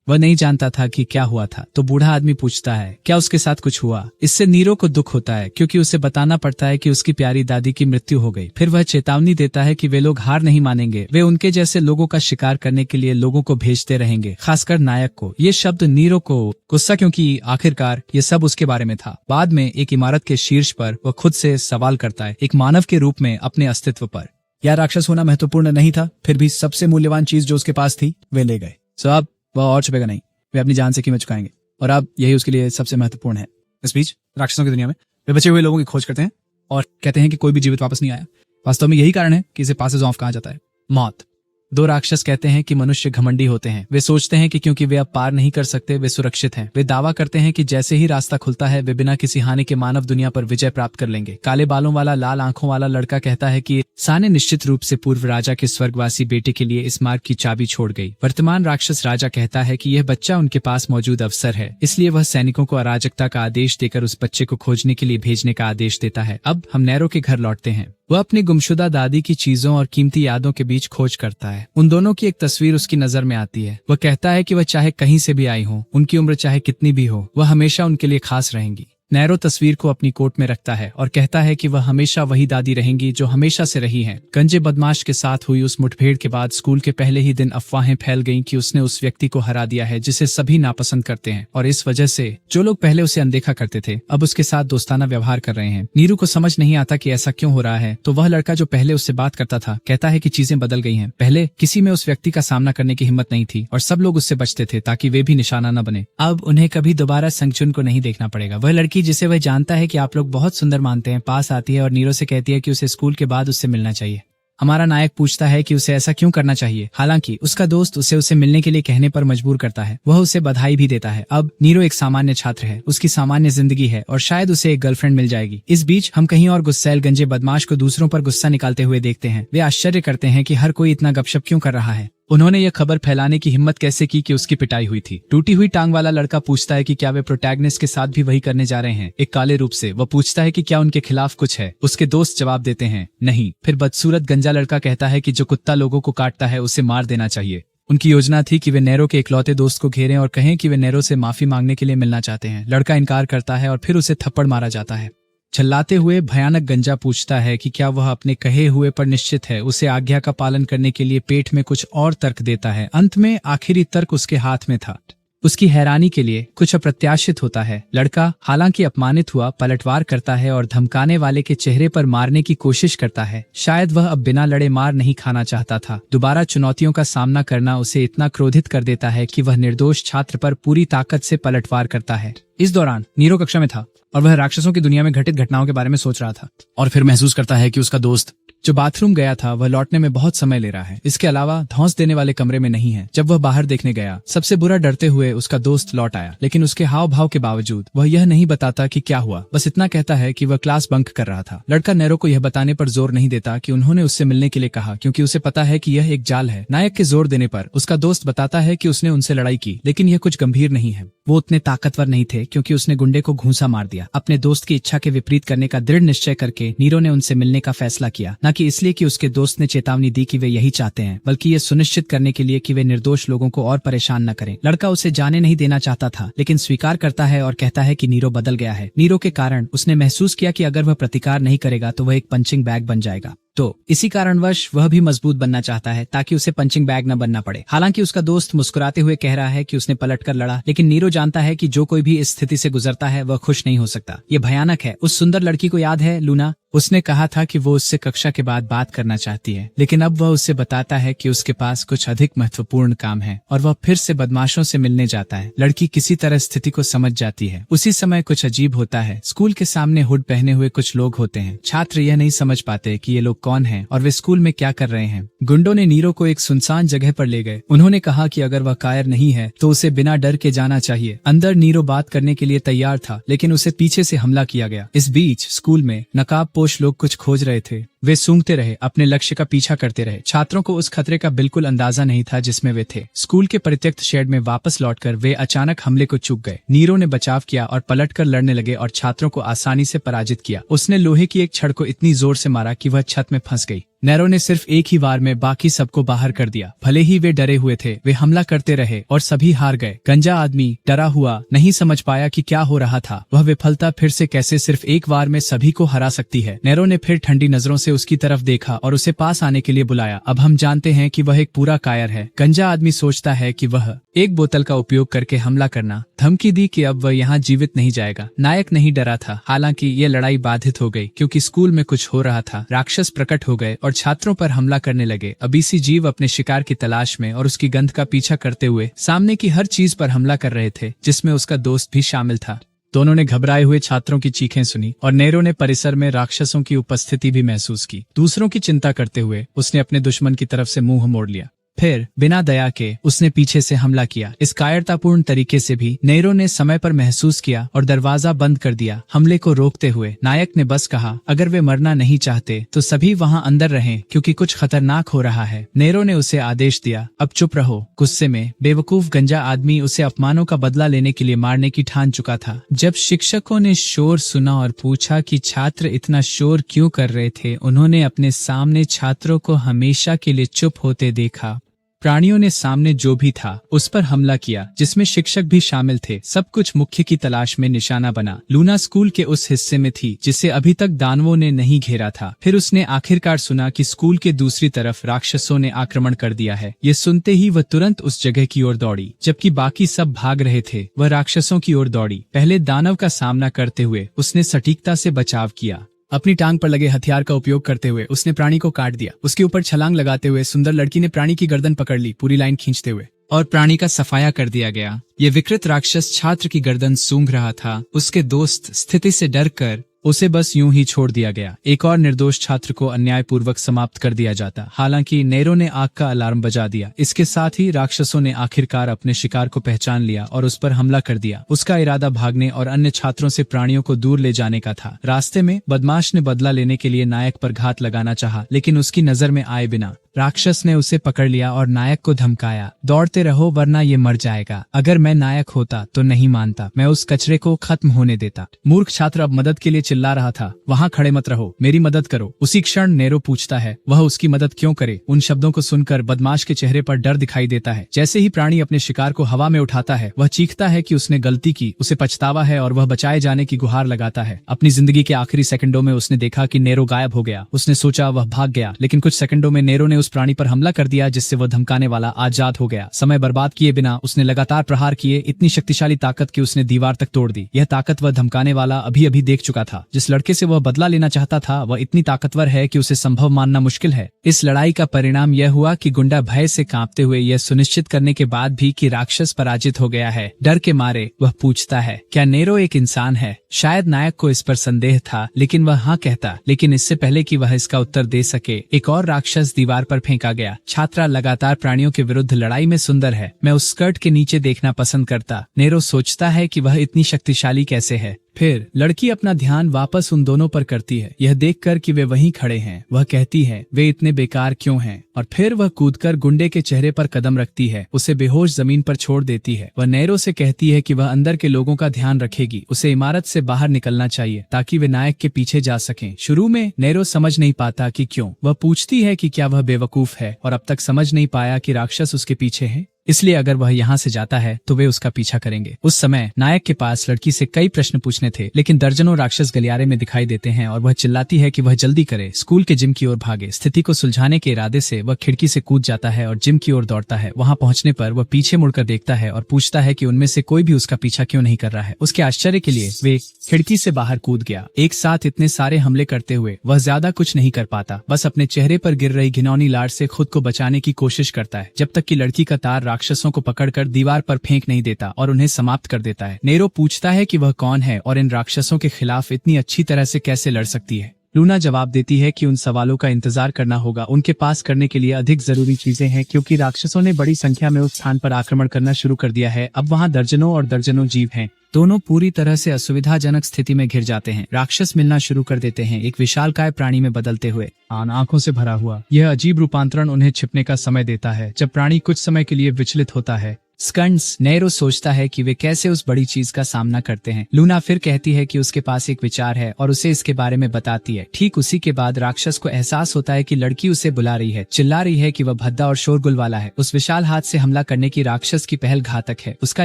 वह नहीं जानता था कि क्या हुआ था। तो बूढ़ा आदमी पूछता है क्या उसके साथ कुछ हुआ? इससे नीरो को दुख होता है क्योंकि उसे बताना पड़ता है कि उसकी प्यारी दादी की मृत्यु हो गई। फिर वह चेतावनी देता है कि वे लोग हार नहीं मानेंगे। वे उनके जैसे लोगों का शिकार करने के लिए लोगों को भेजते रहेंगे, खासकर नायक को। ये शब्द नीरो को गुस्सा, क्योंकि आखिरकार ये सब उसके बारे में था। बाद में एक इमारत के शीर्ष पर वह खुद से सवाल करता है, एक मानव के रूप में अपने अस्तित्व पर। या राक्षस होना महत्वपूर्ण नहीं था? फिर भी सबसे मूल्यवान चीज जो उसके पास थी वे ले गए। सो अब वह और छुपेगा नहीं। वे अपनी जान से कीमत चुकाएंगे और अब यही उसके लिए सबसे महत्वपूर्ण है। इस बीच राक्षसों की दुनिया में वे बचे हुए लोगों की खोज करते हैं और कहते हैं कि कोई भी जीवित वापस नहीं आया। वास्तव में यही कारण है कि इसे पासेज ऑफ कहा जाता है। मौत। दो राक्षस कहते हैं कि मनुष्य घमंडी होते हैं। वे सोचते हैं कि क्योंकि वे अब पार नहीं कर सकते वे सुरक्षित हैं। वे दावा करते हैं कि जैसे ही रास्ता खुलता है वे बिना किसी हानि के मानव दुनिया पर विजय प्राप्त कर लेंगे। काले बालों वाला लाल आंखों वाला लड़का कहता है कि सा ने निश्चित रूप से पूर्व राजा के स्वर्गवासी बेटे के लिए इस मार्ग की चाबी छोड़ गई। वर्तमान राक्षस राजा कहता है कि यह बच्चा उनके पास मौजूद अवसर है, इसलिए वह सैनिकों को अराजकता का आदेश देकर उस बच्चे को खोजने के लिए भेजने का आदेश देता है। अब हम नैरो के घर लौटते हैं। वह अपनी गुमशुदा दादी की चीजों और कीमती यादों के बीच खोज करता है। उन दोनों की एक तस्वीर उसकी नजर में आती है। वह कहता है कि वह चाहे कहीं से भी आई हो, उनकी उम्र चाहे कितनी भी हो, वह हमेशा उनके लिए खास रहेंगी। नैरो तस्वीर को अपनी कोट में रखता है और कहता है कि वह हमेशा वही दादी रहेंगी जो हमेशा से रही हैं। गंजे बदमाश के साथ हुई उस मुठभेड़ के बाद स्कूल के पहले ही दिन अफवाहें फैल गईं कि उसने उस व्यक्ति को हरा दिया है जिसे सभी नापसंद करते हैं, और इस वजह से जो लोग पहले उसे अनदेखा करते थे अब उसके साथ दोस्ताना व्यवहार कर रहे हैं। नीरू को समझ नहीं आता कि ऐसा क्यों हो रहा है, तो वह लड़का जो पहले उससे बात करता था कहता है कि चीजें बदल गई हैं। पहले किसी में उस व्यक्ति का सामना करने की हिम्मत नहीं थी और सब लोग उससे बचते थे ताकि वे भी निशाना न बने। अब उन्हें कभी दोबारा संगचुन को नहीं देखना पड़ेगा। वह लड़की जिसे वह जानता है कि आप लोग बहुत सुंदर मानते हैं पास आती है और नीरो से कहती है कि उसे स्कूल के बाद उससे मिलना चाहिए। हमारा नायक पूछता है कि उसे ऐसा क्यों करना चाहिए, हालांकि उसका दोस्त उसे मिलने के लिए कहने पर मजबूर करता है। वह उसे बधाई भी देता है। अब नीरो एक सामान्य छात्र है, उसकी सामान्य जिंदगी है और शायद उसे एक गर्लफ्रेंड मिल जाएगी। इस बीच हम कहीं और गुस्सैल गंजे बदमाश को दूसरों पर गुस्सा निकालते हुए देखते हैं। वे आश्चर्य करते हैं कि हर कोई इतना गपशप क्यों कर रहा है। उन्होंने यह खबर फैलाने की हिम्मत कैसे की कि उसकी पिटाई हुई थी। टूटी हुई टांग वाला लड़का पूछता है कि क्या वे प्रोटैगनिस्ट के साथ भी वही करने जा रहे हैं, एक काले रूप से। वह पूछता है कि क्या उनके खिलाफ कुछ है। उसके दोस्त जवाब देते हैं नहीं। फिर बदसूरत गंजा लड़का कहता है कि जो कुत्ता लोगों को काटता है उसे मार देना चाहिए। उनकी योजना थी कि वे नैरो के इकलौते दोस्त को घेरें और कहें कि वे नैरो से माफी मांगने के लिए मिलना चाहते हैं। लड़का इनकार करता है और फिर उसे थप्पड़ मारा जाता है। चिल्लाते हुए भयानक गंजा पूछता है कि क्या वह अपने कहे हुए पर निश्चित है। उसे आज्ञा का पालन करने के लिए पेट में कुछ और तर्क देता है। अंत में आखिरी तर्क उसके हाथ में था। उसकी हैरानी के लिए कुछ अप्रत्याशित होता है। लड़का हालांकि अपमानित हुआ पलटवार करता है और धमकाने वाले के चेहरे पर मारने की कोशिश करता है। शायद वह अब बिना लड़े मार नहीं खाना चाहता था। दोबारा चुनौतियों का सामना करना उसे इतना क्रोधित कर देता है कि वह निर्दोष छात्र पर पूरी ताकत से पलटवार करता है। इस दौरान नीरो कक्षा में था और वह राक्षसों की दुनिया में घटित घटनाओं के बारे में सोच रहा था और फिर महसूस करता है कि उसका दोस्त जो बाथरूम गया था वह लौटने में बहुत समय ले रहा है। इसके अलावा धौंस देने वाले कमरे में नहीं है। जब वह बाहर देखने गया सबसे बुरा डरते हुए उसका दोस्त लौट आया, लेकिन उसके हाव भाव के बावजूद वह यह नहीं बताता कि क्या हुआ। बस इतना कहता है कि वह क्लास बंक कर रहा था। लड़का नैरो को यह बताने पर जोर नहीं देता कि उन्होंने उससे मिलने के लिए कहा, क्योंकि उसे पता है कि यह एक जाल है। नायक के जोर देने पर उसका दोस्त बताता है कि उसने उनसे लड़ाई की, लेकिन यह कुछ गंभीर नहीं है। वो उतने ताकतवर नहीं थे क्योंकि उसने गुंडे को घूंसा मार दिया। अपने दोस्त की इच्छा के विपरीत करने का दृढ़ निश्चय करके नीरो ने उनसे मिलने का फैसला किया, न कि इसलिए कि उसके दोस्त ने चेतावनी दी कि वे यही चाहते हैं, बल्कि ये सुनिश्चित करने के लिए कि वे निर्दोष लोगों को और परेशान न करें। लड़का उसे जाने नहीं देना चाहता था, लेकिन स्वीकार करता है और कहता है कि नीरो बदल गया है। नीरो के कारण उसने महसूस किया कि अगर वह प्रतिकार नहीं करेगा तो वह एक पंचिंग बैग बन जाएगा। तो इसी कारणवश वह भी मजबूत बनना चाहता है ताकि उसे पंचिंग बैग न बनना पड़े। हालांकि उसका दोस्त मुस्कुराते हुए कह रहा है कि उसने पलटकर लड़ा, लेकिन नीरो जानता है कि जो कोई भी इस स्थिति से गुजरता है वह खुश नहीं हो सकता। ये भयानक है। उस सुंदर लड़की को याद है, लूना? उसने कहा था कि वो उससे कक्षा के बाद बात करना चाहती है, लेकिन अब वह उससे बताता है कि उसके पास कुछ अधिक महत्वपूर्ण काम है और वह फिर से बदमाशों से मिलने जाता है। लड़की किसी तरह स्थिति को समझ जाती है। उसी समय कुछ अजीब होता है। स्कूल के सामने हुड पहने हुए कुछ लोग होते हैं। छात्र यह नहीं समझ पाते कि ये लोग कौन हैं और वे स्कूल में क्या कर रहे हैं। गुंडों ने नीरो को एक सुनसान जगह पर ले गए। उन्होंने कहा कि अगर वह कायर नहीं है तो उसे बिना डर के जाना चाहिए। अंदर नीरो बात करने के लिए तैयार था, लेकिन उसे पीछे से हमला किया गया। इस बीच स्कूल में नकाबपोश लोग कुछ खोज रहे थे। वे सूंघते रहे, अपने लक्ष्य का पीछा करते रहे। छात्रों को उस खतरे का बिल्कुल अंदाजा नहीं था जिसमें वे थे। स्कूल के परित्यक्त शेड में वापस लौटकर वे अचानक हमले को चूक गए। नीरो ने बचाव किया और पलटकर लड़ने लगे और छात्रों को आसानी से पराजित किया। उसने लोहे की एक छड़ को इतनी जोर से मारा कि वह छत में फंस गई। नैरो ने सिर्फ एक ही वार में बाकी सबको बाहर कर दिया। भले ही वे डरे हुए थे, वे हमला करते रहे और सभी हार गए। गंजा आदमी डरा हुआ नहीं समझ पाया कि क्या हो रहा था। वह विफलता फिर से कैसे सिर्फ एक वार में सभी को हरा सकती है। नैरो ने फिर ठंडी नजरों से उसकी तरफ देखा और उसे पास आने के लिए बुलाया। अब हम जानते हैं कि वह एक पूरा कायर है। गंजा आदमी सोचता है कि वह एक बोतल का उपयोग करके हमला करना, धमकी दी कि अब वह यहाँ जीवित नहीं जाएगा। नायक नहीं डरा था। हालांकि ये लड़ाई बाधित हो गई क्योंकि स्कूल में कुछ हो रहा था। राक्षस प्रकट हो गए और छात्रों पर हमला करने लगे। अबीसी जीव अपने शिकार की तलाश में और उसकी गंध का पीछा करते हुए सामने की हर चीज पर हमला कर रहे थे, जिसमें उसका दोस्त भी शामिल था। दोनों ने घबराए हुए छात्रों की चीखें सुनी और नैरो ने परिसर में राक्षसों की उपस्थिति भी महसूस की। दूसरों की चिंता करते हुए उसने अपने दुश्मन की तरफ से मुंह मोड़ लिया। फिर बिना दया के उसने पीछे से हमला किया। इस कायरतापूर्ण तरीके से भी नैरो ने समय पर महसूस किया और दरवाजा बंद कर दिया। हमले को रोकते हुए नायक ने बस कहा, अगर वे मरना नहीं चाहते तो सभी वहां अंदर रहें क्योंकि कुछ खतरनाक हो रहा है। नैरो ने उसे आदेश दिया, अब चुप रहो। गुस्से में बेवकूफ गंजा आदमी उसे अपमानों का बदला लेने के लिए मारने की ठान चुका था। जब शिक्षकों ने शोर सुना और पूछा कि छात्र इतना शोर क्यों कर रहे थे, उन्होंने अपने सामने छात्रों को हमेशा के लिए चुप होते देखा। प्राणियों ने सामने जो भी था उस पर हमला किया, जिसमें शिक्षक भी शामिल थे। सब कुछ मुख्य की तलाश में निशाना बना। लूना स्कूल के उस हिस्से में थी जिसे अभी तक दानवों ने नहीं घेरा था। फिर उसने आखिरकार सुना कि स्कूल के दूसरी तरफ राक्षसों ने आक्रमण कर दिया है। ये सुनते ही वह तुरंत उस जगह की ओर दौड़ी। जबकि बाकी सब भाग रहे थे, वह राक्षसों की ओर दौड़ी। पहले दानव का सामना करते हुए उसने सटीकता से बचाव किया। अपनी टांग पर लगे हथियार का उपयोग करते हुए उसने प्राणी को काट दिया। उसके ऊपर छलांग लगाते हुए सुंदर लड़की ने प्राणी की गर्दन पकड़ ली, पूरी लाइन खींचते हुए, और प्राणी का सफाया कर दिया गया। ये विकृत राक्षस छात्र की गर्दन सूंघ रहा था। उसके दोस्त स्थिति से डर कर उसे बस यूं ही छोड़ दिया गया। एक और निर्दोष छात्र को अन्यायपूर्वक समाप्त कर दिया जाता। हालांकि नेरो ने आग का अलार्म बजा दिया। इसके साथ ही राक्षसों ने आखिरकार अपने शिकार को पहचान लिया और उस पर हमला कर दिया। उसका इरादा भागने और अन्य छात्रों से प्राणियों को दूर ले जाने का था। रास्ते में बदमाश ने बदला लेने के लिए नायक पर घात लगाना चाहा, लेकिन उसकी नजर में आए बिना राक्षस ने उसे पकड़ लिया और नायक को धमकाया, दौड़ते रहो वरना ये मर जाएगा। अगर मैं नायक होता तो नहीं मानता, मैं उस कचरे को खत्म होने देता। मूर्ख छात्र अब मदद के लिए चिल्ला रहा था, वहां खड़े मत रहो, मेरी मदद करो। उसी क्षण नेरो पूछता है, वह उसकी मदद क्यों करे। उन शब्दों को सुनकर बदमाश के चेहरे पर डर दिखाई देता है। जैसे ही प्राणी अपने शिकार को हवा में उठाता है, वह चीखता है कि उसने गलती की, उसे पछतावा है और वह बचाए जाने की गुहार लगाता है। अपनी जिंदगी के आखिरी सेकंडों में उसने देखा कि नेरो गायब हो गया। उसने सोचा वह भाग गया, लेकिन कुछ सेकंडों में नेरो ने उस प्राणी पर हमला कर दिया, जिससे वह धमकाने वाला आजाद हो गया। समय बर्बाद किए बिना उसने लगातार प्रहार किए, इतनी शक्तिशाली ताकत कि उसने दीवार तक तोड़ दी। यह ताकत वह धमकाने वाला अभी अभी देख चुका था। जिस लड़के से वह बदला लेना चाहता था, वह इतनी ताकतवर है कि उसे संभव मानना मुश्किल है। इस लड़ाई का परिणाम यह हुआ कि गुंडा भय से कांपते हुए यह सुनिश्चित करने के बाद भी कि राक्षस पराजित हो गया है, डर के मारे वह पूछता है, क्या नेरो एक इंसान है। शायद नायक को इस पर संदेह था, लेकिन वह हाँ कहता। लेकिन इससे पहले कि वह इसका उत्तर दे सके, एक और राक्षस दीवार पर फेंका गया। छात्रा लगातार प्राणियों के विरुद्ध लड़ाई में सुंदर है, मैं उस स्कर्ट के नीचे देखना पसंद करता। नेरो सोचता है कि वह इतनी शक्तिशाली कैसे है। फिर लड़की अपना ध्यान वापस उन दोनों पर करती है, यह देखकर कि वे वहीं खड़े हैं। वह कहती है, वे इतने बेकार क्यों हैं। और फिर वह कूदकर गुंडे के चेहरे पर कदम रखती है, उसे बेहोश जमीन पर छोड़ देती है। वह नेरो से कहती है कि वह अंदर के लोगों का ध्यान रखेगी, उसे इमारत से बाहर निकलना चाहिए ताकि वे नायक के पीछे जा सकें। शुरू में नेरो समझ नहीं पाता कि क्यों। वह पूछती है कि क्या वह बेवकूफ है और अब तक समझ नहीं पाया कि राक्षस उसके पीछे है, इसलिए अगर वह यहाँ से जाता है तो वे उसका पीछा करेंगे। उस समय नायक के पास लड़की से कई प्रश्न पूछने थे, लेकिन दर्जनों राक्षस गलियारे में दिखाई देते हैं और वह चिल्लाती है कि वह जल्दी करे, स्कूल के जिम की ओर भागे। स्थिति को सुलझाने के इरादे से वह खिड़की से कूद जाता है और जिम की ओर दौड़ता है। वहां पहुंचने पर वह पीछे मुड़कर देखता है और पूछता है कि उनमें से कोई भी उसका पीछा क्यों नहीं कर रहा है। उसके आश्चर्य के लिए वे खिड़की से बाहर कूद गया। एक साथ इतने सारे हमले करते हुए वह ज्यादा कुछ नहीं कर पाता, बस अपने चेहरे पर गिर रही घिनौनी लार से खुद को बचाने की कोशिश करता है, जब तक कि लड़की का तार राक्षसों को पकड़ दीवार पर फेंक नहीं देता और उन्हें समाप्त कर देता है। नेरो पूछता है कि वह कौन है और इन राक्षसों के खिलाफ इतनी अच्छी तरह से कैसे लड़ सकती है। लूना जवाब देती है कि उन सवालों का इंतजार करना होगा, उनके पास करने के लिए अधिक जरूरी चीजें हैं, क्योंकि राक्षसों ने बड़ी संख्या में उस स्थान पर आक्रमण करना शुरू कर दिया है। अब वहाँ दर्जनों और दर्जनों जीव हैं। दोनों पूरी तरह से असुविधाजनक स्थिति में घिर जाते हैं। राक्षस मिलना शुरू कर देते हैं, एक विशालकाय प्राणी में बदलते हुए, आंखों से भरा हुआ। यह अजीब रूपांतरण उन्हें छिपने का समय देता है। जब प्राणी कुछ समय के लिए विचलित होता है, स्कंड्स, नेरो सोचता है कि वे कैसे उस बड़ी चीज का सामना करते हैं। लूना फिर कहती है कि उसके पास एक विचार है और उसे इसके बारे में बताती है। ठीक उसी के बाद राक्षस को एहसास होता है कि लड़की उसे बुला रही है, चिल्ला रही है कि वह भद्दा और शोरगुल वाला है। उस विशाल हाथ से हमला करने की राक्षस की पहल घातक है। उसका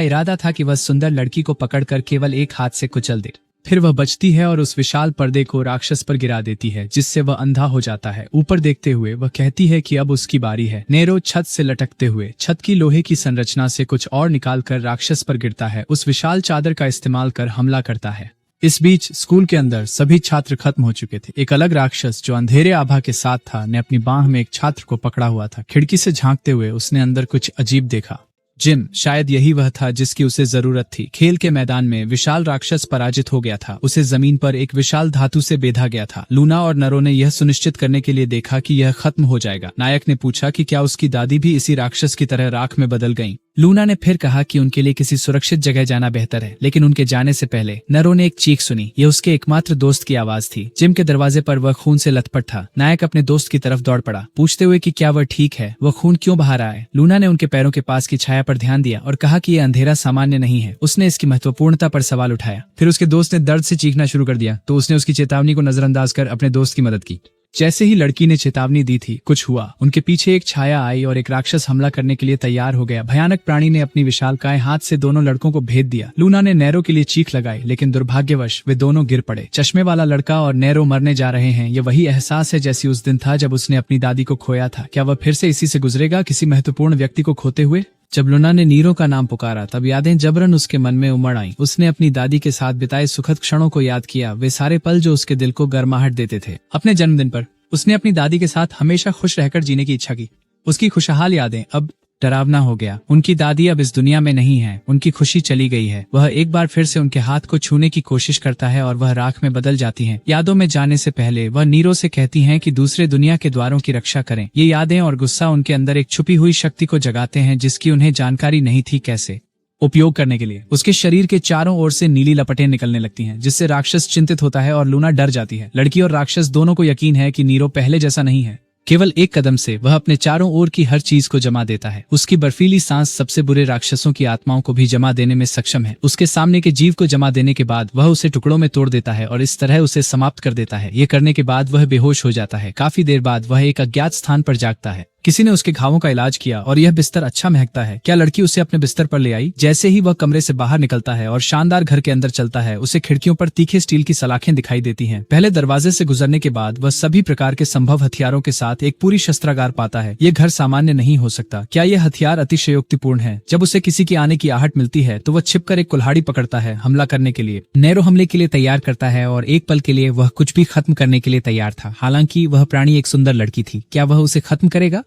इरादा था कि वह सुंदर लड़की को पकड़कर केवल एक हाथ से कुचल दे। फिर वह बचती है और उस विशाल पर्दे को राक्षस पर गिरा देती है, जिससे वह अंधा हो जाता है। ऊपर देखते हुए वह कहती है कि अब उसकी बारी है। नेरो छत से लटकते हुए छत की लोहे की संरचना से कुछ और निकालकर राक्षस पर गिरता है, उस विशाल चादर का इस्तेमाल कर हमला करता है। इस बीच स्कूल के अंदर सभी छात्र खत्म हो चुके थे। एक अलग राक्षस जो अंधेरे आभा के साथ था ने अपनी बाह में एक छात्र को पकड़ा हुआ था। खिड़की से झांकते हुए उसने अंदर कुछ अजीब देखा। जिम, शायद यही वह था जिसकी उसे जरूरत थी। खेल के मैदान में विशाल राक्षस पराजित हो गया था। उसे जमीन पर एक विशाल धातु से बेधा गया था। लूना और नरो ने यह सुनिश्चित करने के लिए देखा कि यह खत्म हो जाएगा। नायक ने पूछा कि क्या उसकी दादी भी इसी राक्षस की तरह राख में बदल गईं। लूना ने फिर कहा कि उनके लिए किसी सुरक्षित जगह जाना बेहतर है, लेकिन उनके जाने से पहले नरो ने एक चीख सुनी। यह उसके एकमात्र दोस्त की आवाज थी। जिम के दरवाजे पर वह खून से लथपथ था। नायक अपने दोस्त की तरफ दौड़ पड़ा, पूछते हुए कि क्या वह ठीक है, वह खून क्यों बहा रहा है। लूना ने उनके पैरों के पास की छाया पर ध्यान दिया और कहा कि यह अंधेरा सामान्य नहीं है। उसने इसकी महत्वपूर्णता पर सवाल उठाया। फिर उसके दोस्त ने दर्द से चीखना शुरू कर दिया, तो उसने उसकी चेतावनी को नजरअंदाज कर अपने दोस्त की मदद की। जैसे ही लड़की ने चेतावनी दी थी, कुछ हुआ। उनके पीछे एक छाया आई और एक राक्षस हमला करने के लिए तैयार हो गया। भयानक प्राणी ने अपनी विशालकाय हाथ से दोनों लड़कों को भेद दिया। लूना ने नैरो के लिए चीख लगाई, लेकिन दुर्भाग्यवश वे दोनों गिर पड़े। चश्मे वाला लड़का और नैरो मरने जा रहे हैं। ये वही एहसास है जैसी उस दिन था जब उसने अपनी दादी को खोया था। क्या वह फिर से इसी से गुजरेगा, किसी महत्वपूर्ण व्यक्ति को खोते हुए? जब लूना ने नीरो का नाम पुकारा तब यादें जबरन उसके मन में उमड़ आईं। उसने अपनी दादी के साथ बिताए सुखद क्षणों को याद किया, वे सारे पल जो उसके दिल को गर्माहट देते थे। अपने जन्मदिन पर उसने अपनी दादी के साथ हमेशा खुश रहकर जीने की इच्छा की। उसकी खुशहाल यादें अब डरावना हो गया। उनकी दादी अब इस दुनिया में नहीं है, उनकी खुशी चली गई है। वह एक बार फिर से उनके हाथ को छूने की कोशिश करता है और वह राख में बदल जाती हैं। यादों में जाने से पहले वह नीरो से कहती हैं कि दूसरे दुनिया के द्वारों की रक्षा करें। ये यादें और गुस्सा उनके अंदर एक छुपी हुई शक्ति को जगाते हैं जिसकी उन्हें जानकारी नहीं थी कैसे उपयोग करने के लिए। उसके शरीर के चारों ओर से नीली लपटें निकलने लगती हैं, जिससे राक्षस चिंतित होता है और लूना डर जाती है। लड़की और राक्षस दोनों को यकीन है कि नीरो पहले जैसा नहीं है। केवल एक कदम से वह अपने चारों ओर की हर चीज को जमा देता है। उसकी बर्फीली सांस सबसे बुरे राक्षसों की आत्माओं को भी जमा देने में सक्षम है। उसके सामने के जीव को जमा देने के बाद वह उसे टुकड़ों में तोड़ देता है और इस तरह उसे समाप्त कर देता है। ये करने के बाद वह बेहोश हो जाता है। काफी देर बाद वह एक अज्ञात स्थान पर जागता है। किसी ने उसके घावों का इलाज किया और यह बिस्तर अच्छा महकता है। क्या लड़की उसे अपने बिस्तर पर ले आई? जैसे ही वह कमरे से बाहर निकलता है और शानदार घर के अंदर चलता है, उसे खिड़कियों पर तीखे स्टील की सलाखें दिखाई देती हैं। पहले दरवाजे से गुजरने के बाद वह सभी प्रकार के संभव हथियारों के साथ एक पूरी शस्त्रागार पाता है। ये घर सामान्य नहीं हो सकता। क्या ये हथियार अतिशयोक्तिपूर्ण है? जब उसे किसी की आने की आहट मिलती है तो वह छिपकर एक कुल्हाड़ी पकड़ता है हमला करने के लिए। नैरो हमले के लिए तैयार करता है और एक पल के लिए वह कुछ भी खत्म करने के लिए तैयार था। हालांकि वह प्राणी एक सुंदर लड़की थी। क्या वह उसे खत्म करेगा?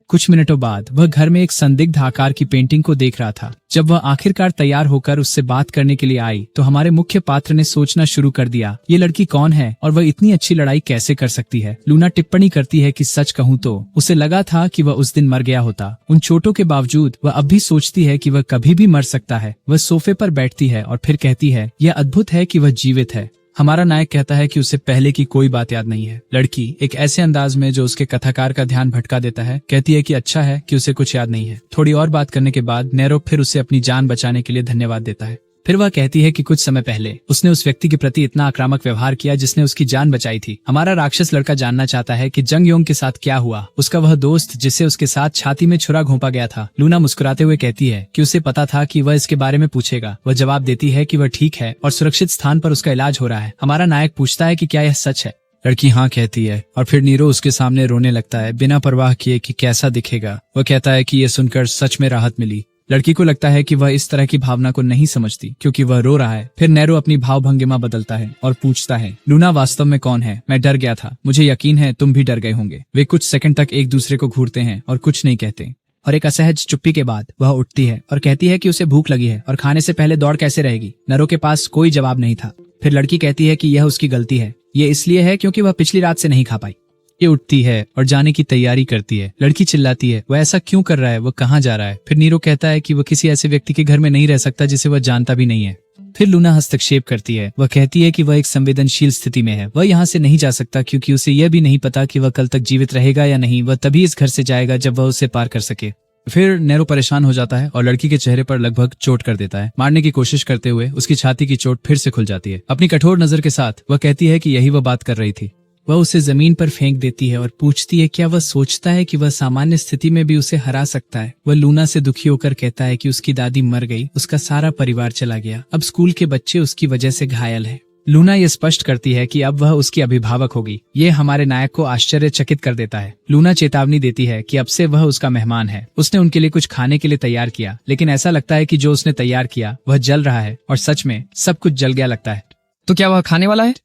कुछ मिनटों बाद वह घर में एक संदिग्ध आकार की पेंटिंग को देख रहा था। जब वह आखिरकार तैयार होकर उससे बात करने के लिए आई तो हमारे मुख्य पात्र ने सोचना शुरू कर दिया, ये लड़की कौन है और वह इतनी अच्छी लड़ाई कैसे कर सकती है। लूना टिप्पणी करती है कि सच कहूँ तो उसे लगा था कि वह उस दिन मर गया होता। उन चोटों के बावजूद वह अब भी सोचती है कि वह कभी भी मर सकता है। वह सोफे पर बैठती है और फिर कहती है, यह अद्भुत है कि वह जीवित है। हमारा नायक कहता है कि उसे पहले की कोई बात याद नहीं है। लड़की एक ऐसे अंदाज में जो उसके कथाकार का ध्यान भटका देता है कहती है कि अच्छा है कि उसे कुछ याद नहीं है। थोड़ी और बात करने के बाद नैरो फिर उसे अपनी जान बचाने के लिए धन्यवाद देता है। फिर वह कहती है कि कुछ समय पहले उसने उस व्यक्ति के प्रति इतना आक्रामक व्यवहार किया जिसने उसकी जान बचाई थी। हमारा राक्षस लड़का जानना चाहता है कि जंग योंग के साथ क्या हुआ। उसका वह दोस्त जिसे उसके साथ छाती में छुरा घोंपा गया था। लूना मुस्कुराते हुए कहती है कि उसे पता था कि वह इसके बारे में पूछेगा। वह जवाब देती है कि वह ठीक है और सुरक्षित स्थान पर उसका इलाज हो रहा है। हमारा नायक पूछता है कि क्या यह सच है। लड़की हाँ कहती है और फिर नीरो उसके सामने रोने लगता है बिना परवाह किए कि कैसा दिखेगा। वह कहता है कि यह सुनकर सच में राहत मिली। लड़की को लगता है कि वह इस तरह की भावना को नहीं समझती क्योंकि वह रो रहा है। फिर नैरो अपनी भाव भंगिमा बदलता है और पूछता है, लूना वास्तव में कौन है? मैं डर गया था। मुझे यकीन है तुम भी डर गए होंगे। वे कुछ सेकंड तक एक दूसरे को घूरते हैं और कुछ नहीं कहते और एक असहज चुप्पी के बाद वह उठती है और कहती है कि उसे भूख लगी है और खाने से पहले दौड़ कैसे रहेगी। नैरो के पास कोई जवाब नहीं था। फिर लड़की कहती है कि यह उसकी गलती है। ये इसलिए है क्योंकि वह पिछली रात से नहीं खा पाई। ये उठती है और जाने की तैयारी करती है। लड़की चिल्लाती है, वह ऐसा क्यों कर रहा है? वह कहाँ जा रहा है? फिर नीरो कहता है कि वह किसी ऐसे व्यक्ति के घर में नहीं रह सकता जिसे वह जानता भी नहीं है। फिर लूना हस्तक्षेप करती है। वह कहती है कि वह एक संवेदनशील स्थिति में है। वह यहाँ से नहीं जा सकता क्योंकि उसे यह भी नहीं पता कि वह कल तक जीवित रहेगा या नहीं। वह तभी इस घर से जाएगा जब वह उसे पार कर सके। फिर नैरो परेशान हो जाता है और लड़की के चेहरे पर लगभग चोट कर देता है। मारने की कोशिश करते हुए उसकी छाती की चोट फिर से खुल जाती है। अपनी कठोर नजर के साथ वह कहती है कि यही वह बात कर रही थी। वह उसे जमीन पर फेंक देती है और पूछती है क्या वह सोचता है कि वह सामान्य स्थिति में भी उसे हरा सकता है। वह लूना से दुखी होकर कहता है कि उसकी दादी मर गई, उसका सारा परिवार चला गया, अब स्कूल के बच्चे उसकी वजह से घायल है। लूना ये स्पष्ट करती है कि अब वह उसकी अभिभावक होगी। ये हमारे नायक को आश्चर्यचकित कर देता है। लूना चेतावनी देती है कि अब से वह उसका मेहमान है। उसने उनके लिए कुछ खाने के लिए तैयार किया, लेकिन ऐसा लगता है कि जो उसने तैयार किया वह जल रहा है और सच में सब कुछ जल गया लगता है। तो क्या वह खाने वाला है?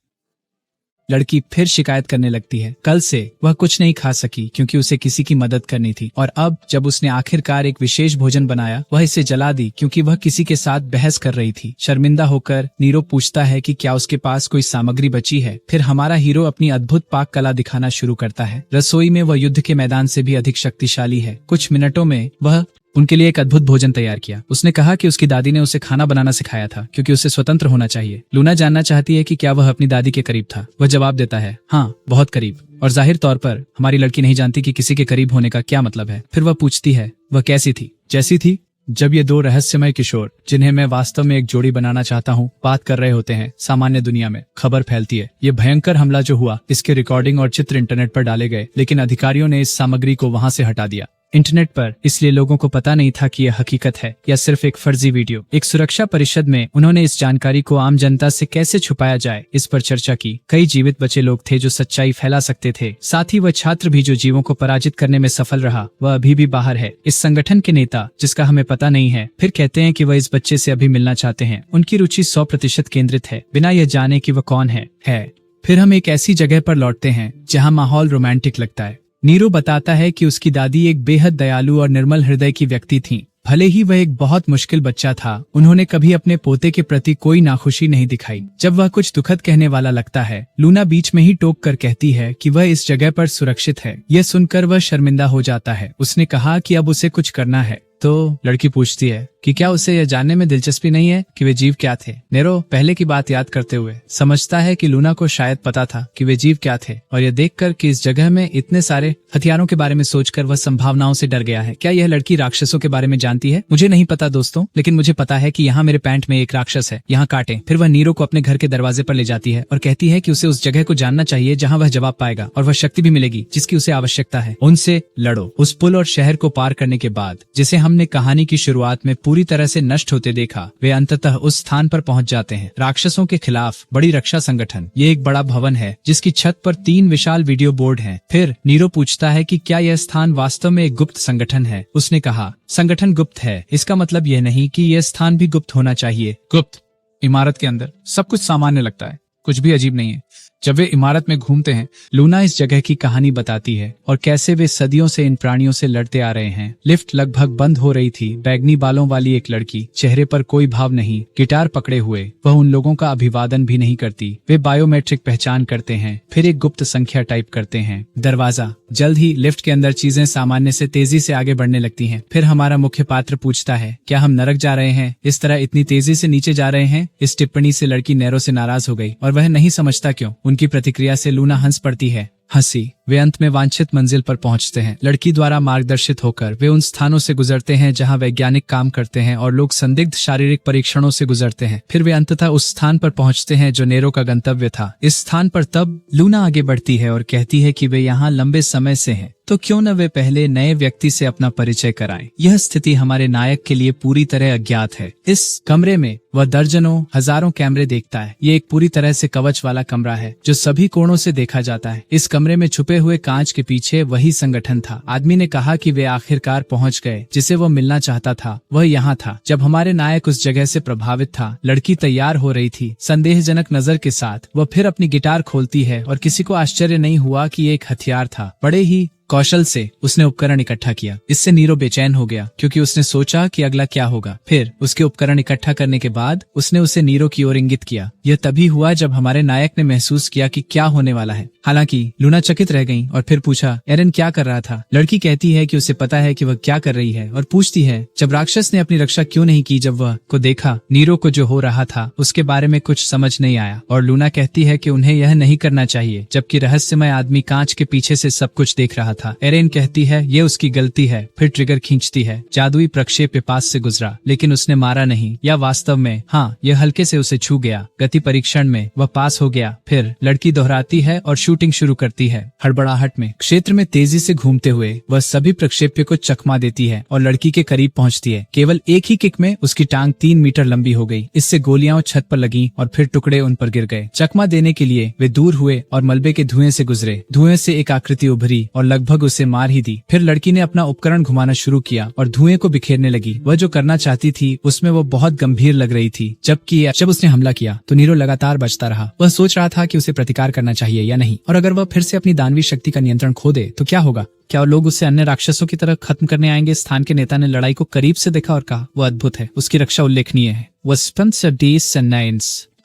लड़की फिर शिकायत करने लगती है। कल से वह कुछ नहीं खा सकी क्योंकि उसे किसी की मदद करनी थी और अब जब उसने आखिरकार एक विशेष भोजन बनाया वह इसे जला दी क्योंकि वह किसी के साथ बहस कर रही थी। शर्मिंदा होकर नीरो पूछता है कि क्या उसके पास कोई सामग्री बची है। फिर हमारा हीरो अपनी अद्भुत पाक कला दिखाना शुरू करता है। रसोई में वह युद्ध के मैदान से भी अधिक शक्तिशाली है। कुछ मिनटों में वह उनके लिए एक अद्भुत भोजन तैयार किया। उसने कहा कि उसकी दादी ने उसे खाना बनाना सिखाया था क्योंकि उसे स्वतंत्र होना चाहिए। लूना जानना चाहती है कि क्या वह अपनी दादी के करीब था। वह जवाब देता है, हाँ, बहुत करीब। और जाहिर तौर पर हमारी लड़की नहीं जानती कि किसी के करीब होने का क्या मतलब है। फिर वह पूछती है, वह कैसी थी? जैसी थी जब ये दो रहस्यमय किशोर, जिन्हें मैं वास्तव में एक जोड़ी बनाना चाहता हूँ, बात कर रहे होते हैं, सामान्य दुनिया में खबर फैलती है। ये भयंकर हमला जो हुआ, इसके रिकॉर्डिंग और चित्र इंटरनेट पर डाले गए, लेकिन अधिकारियों ने इस सामग्री को वहां से हटा दिया इंटरनेट पर, इसलिए लोगों को पता नहीं था कि यह हकीकत है या सिर्फ एक फर्जी वीडियो। एक सुरक्षा परिषद में उन्होंने इस जानकारी को आम जनता से कैसे छुपाया जाए, इस पर चर्चा की। कई जीवित बचे लोग थे जो सच्चाई फैला सकते थे, साथ ही वह छात्र भी जो जीवों को पराजित करने में सफल रहा, वह अभी भी बाहर है। इस संगठन के नेता, जिसका हमें पता नहीं है, फिर कहते हैं कि वह इस बच्चे से अभी मिलना चाहते हैं। उनकी रुचि 100% केंद्रित है, बिना यह जाने कि वह कौन है। फिर हम एक ऐसी जगह पर लौटते हैं जहाँ माहौल रोमांटिक लगता है। नीरो बताता है कि उसकी दादी एक बेहद दयालु और निर्मल हृदय की व्यक्ति थीं। भले ही वह एक बहुत मुश्किल बच्चा था, उन्होंने कभी अपने पोते के प्रति कोई नाखुशी नहीं दिखाई। जब वह कुछ दुखद कहने वाला लगता है, लूना बीच में ही टोक कर कहती है कि वह इस जगह पर सुरक्षित है। यह सुनकर वह शर्मिंदा हो जाता है। उसने कहा कि अब उसे कुछ करना है। तो लड़की पूछती है कि क्या उसे यह जानने में दिलचस्पी नहीं है कि वे जीव क्या थे। नेरो पहले की बात याद करते हुए समझता है कि लूना को शायद पता था कि वे जीव क्या थे, और यह देखकर कि इस जगह में इतने सारे हथियारों के बारे में सोचकर वह संभावनाओं से डर गया है। क्या यह लड़की राक्षसों के बारे में जानती है? मुझे नहीं पता दोस्तों, लेकिन मुझे पता है कि यहाँ मेरे पैंट में एक राक्षस है, यहाँ काटे। फिर वह नीरो को अपने घर के दरवाजे पर ले जाती है और कहती है कि उसे उस जगह को जानना चाहिए जहाँ वह जवाब पाएगा, और वह शक्ति भी मिलेगी जिसकी उसे आवश्यकता है। उनसे लड़ो। उस पुल और शहर को पार करने के बाद, जिसे हमने कहानी की शुरुआत में पूरी तरह से नष्ट होते देखा, वे अंततः उस स्थान पर पहुंच जाते हैं। राक्षसों के खिलाफ बड़ी रक्षा संगठन। ये एक बड़ा भवन है जिसकी छत पर 3 विशाल वीडियो बोर्ड हैं। फिर नीरो पूछता है कि क्या यह स्थान वास्तव में एक गुप्त संगठन है। उसने कहा, संगठन गुप्त है, इसका मतलब यह नहीं कि यह स्थान भी गुप्त होना चाहिए। गुप्त इमारत के अंदर सब कुछ सामान्य लगता है, कुछ भी अजीब नहीं है। जब वे इमारत में घूमते हैं, लूना इस जगह की कहानी बताती है और कैसे वे सदियों से इन प्राणियों से लड़ते आ रहे हैं। लिफ्ट लगभग बंद हो रही थी। बैगनी बालों वाली एक लड़की, चेहरे पर कोई भाव नहीं, गिटार पकड़े हुए, वह उन लोगों का अभिवादन भी नहीं करती। वे बायोमेट्रिक पहचान करते हैं, फिर एक गुप्त संख्या टाइप करते हैं। दरवाजा। जल्द ही लिफ्ट के अंदर चीजें सामान्य से तेजी से आगे बढ़ने लगती हैं। फिर हमारा मुख्य पात्र पूछता है, क्या हम नरक जा रहे हैं? इस तरह इतनी तेजी से नीचे जा रहे हैं? इस टिप्पणी से लड़की नेरो से नाराज हो गई और वह नहीं समझता क्यों। उनकी प्रतिक्रिया से लूना हंस पड़ती है। हंसी। वे अंत में वांछित मंजिल पर पहुंचते हैं। लड़की द्वारा मार्गदर्शित होकर वे उन स्थानों से गुजरते हैं जहां वैज्ञानिक काम करते हैं और लोग संदिग्ध शारीरिक परीक्षणों से गुजरते हैं। फिर वे अंततः उस स्थान पर पहुंचते हैं जो नेरो का गंतव्य था। इस स्थान पर तब लूना आगे बढ़ती है और कहती है कि वे यहाँ लंबे समय से हैं, तो क्यों न वे पहले नए व्यक्ति से अपना परिचय कराएं। यह स्थिति हमारे नायक के लिए पूरी तरह अज्ञात है। इस कमरे में वह दर्जनों हजारों कैमरे देखता है। ये एक पूरी तरह से कवच वाला कमरा है जो सभी कोणों से देखा जाता है। इस कमरे में छुपे हुए कांच के पीछे वही संगठन था। आदमी ने कहा कि वे आखिरकार पहुंच गए, जिसे वह मिलना चाहता था वह यहाँ था। जब हमारे नायक उस जगह से प्रभावित था, लड़की तैयार हो रही थी। संदेहजनक नजर के साथ वह फिर अपनी गिटार खोलती है और किसी को आश्चर्य नहीं हुआ कि ये एक हथियार था। बड़े ही कौशल से उसने उपकरण इकट्ठा किया। इससे नीरो बेचैन हो गया क्योंकि उसने सोचा कि अगला क्या होगा। फिर उसके उपकरण इकट्ठा करने के बाद उसने उसे नीरो की ओर इंगित किया। यह तभी हुआ जब हमारे नायक ने महसूस किया कि क्या होने वाला है। हालांकि लूना चकित रह गई और फिर पूछा, एरन क्या कर रहा था? लड़की कहती है कि उसे पता है कि वह क्या कर रही है और पूछती है, जब राक्षस ने अपनी रक्षा क्यों नहीं की जब वह को देखा? नीरो को जो हो रहा था उसके बारे में कुछ समझ नहीं आया और लूना कहती है कि उन्हें यह नहीं करना चाहिए, जबकि रहस्यमय आदमी कांच के पीछे से सब कुछ देख रहा था। एरेन कहती है ये उसकी गलती है। फिर ट्रिगर खींचती है। जादुई प्रक्षेप पास से गुजरा, लेकिन उसने मारा नहीं, या वास्तव में हाँ, यह हल्के से उसे छू गया। गति परीक्षण में वह पास हो गया। फिर लड़की दोहराती है और शूटिंग शुरू करती है। हड़बड़ाहट में क्षेत्र में तेजी से घूमते हुए वह सभी प्रक्षेप्य को चकमा देती है और लड़की के करीब पहुंचती है। केवल एक ही किक में उसकी टांग 3 मीटर लंबी हो गई। इससे गोलियां छत पर लगी और फिर टुकड़े उन पर गिर गए। चकमा देने के लिए वे दूर हुए और मलबे के धुएं से गुजरे। धुएं से एक आकृति उभरी और लगभग उसे मार ही दी। फिर लड़की ने अपना उपकरण घुमाना शुरू किया और धुएं को बिखेरने लगी। वह जो करना चाहती थी उसमें वो बहुत गंभीर लग रही थी। जब उसने हमला किया तो नीरो लगातार बचता रहा। वह सोच रहा था कि उसे प्रतिकार करना चाहिए या नहीं, और अगर वह फिर से अपनी दानवी शक्ति का नियंत्रण खो दे तो क्या होगा? क्या लोग उसे अन्य राक्षसों की तरह खत्म करने आएंगे? स्थान के नेता ने लड़ाई को करीब से देखा और कहा, वह अद्भुत है, उसकी रक्षा उल्लेखनीय है।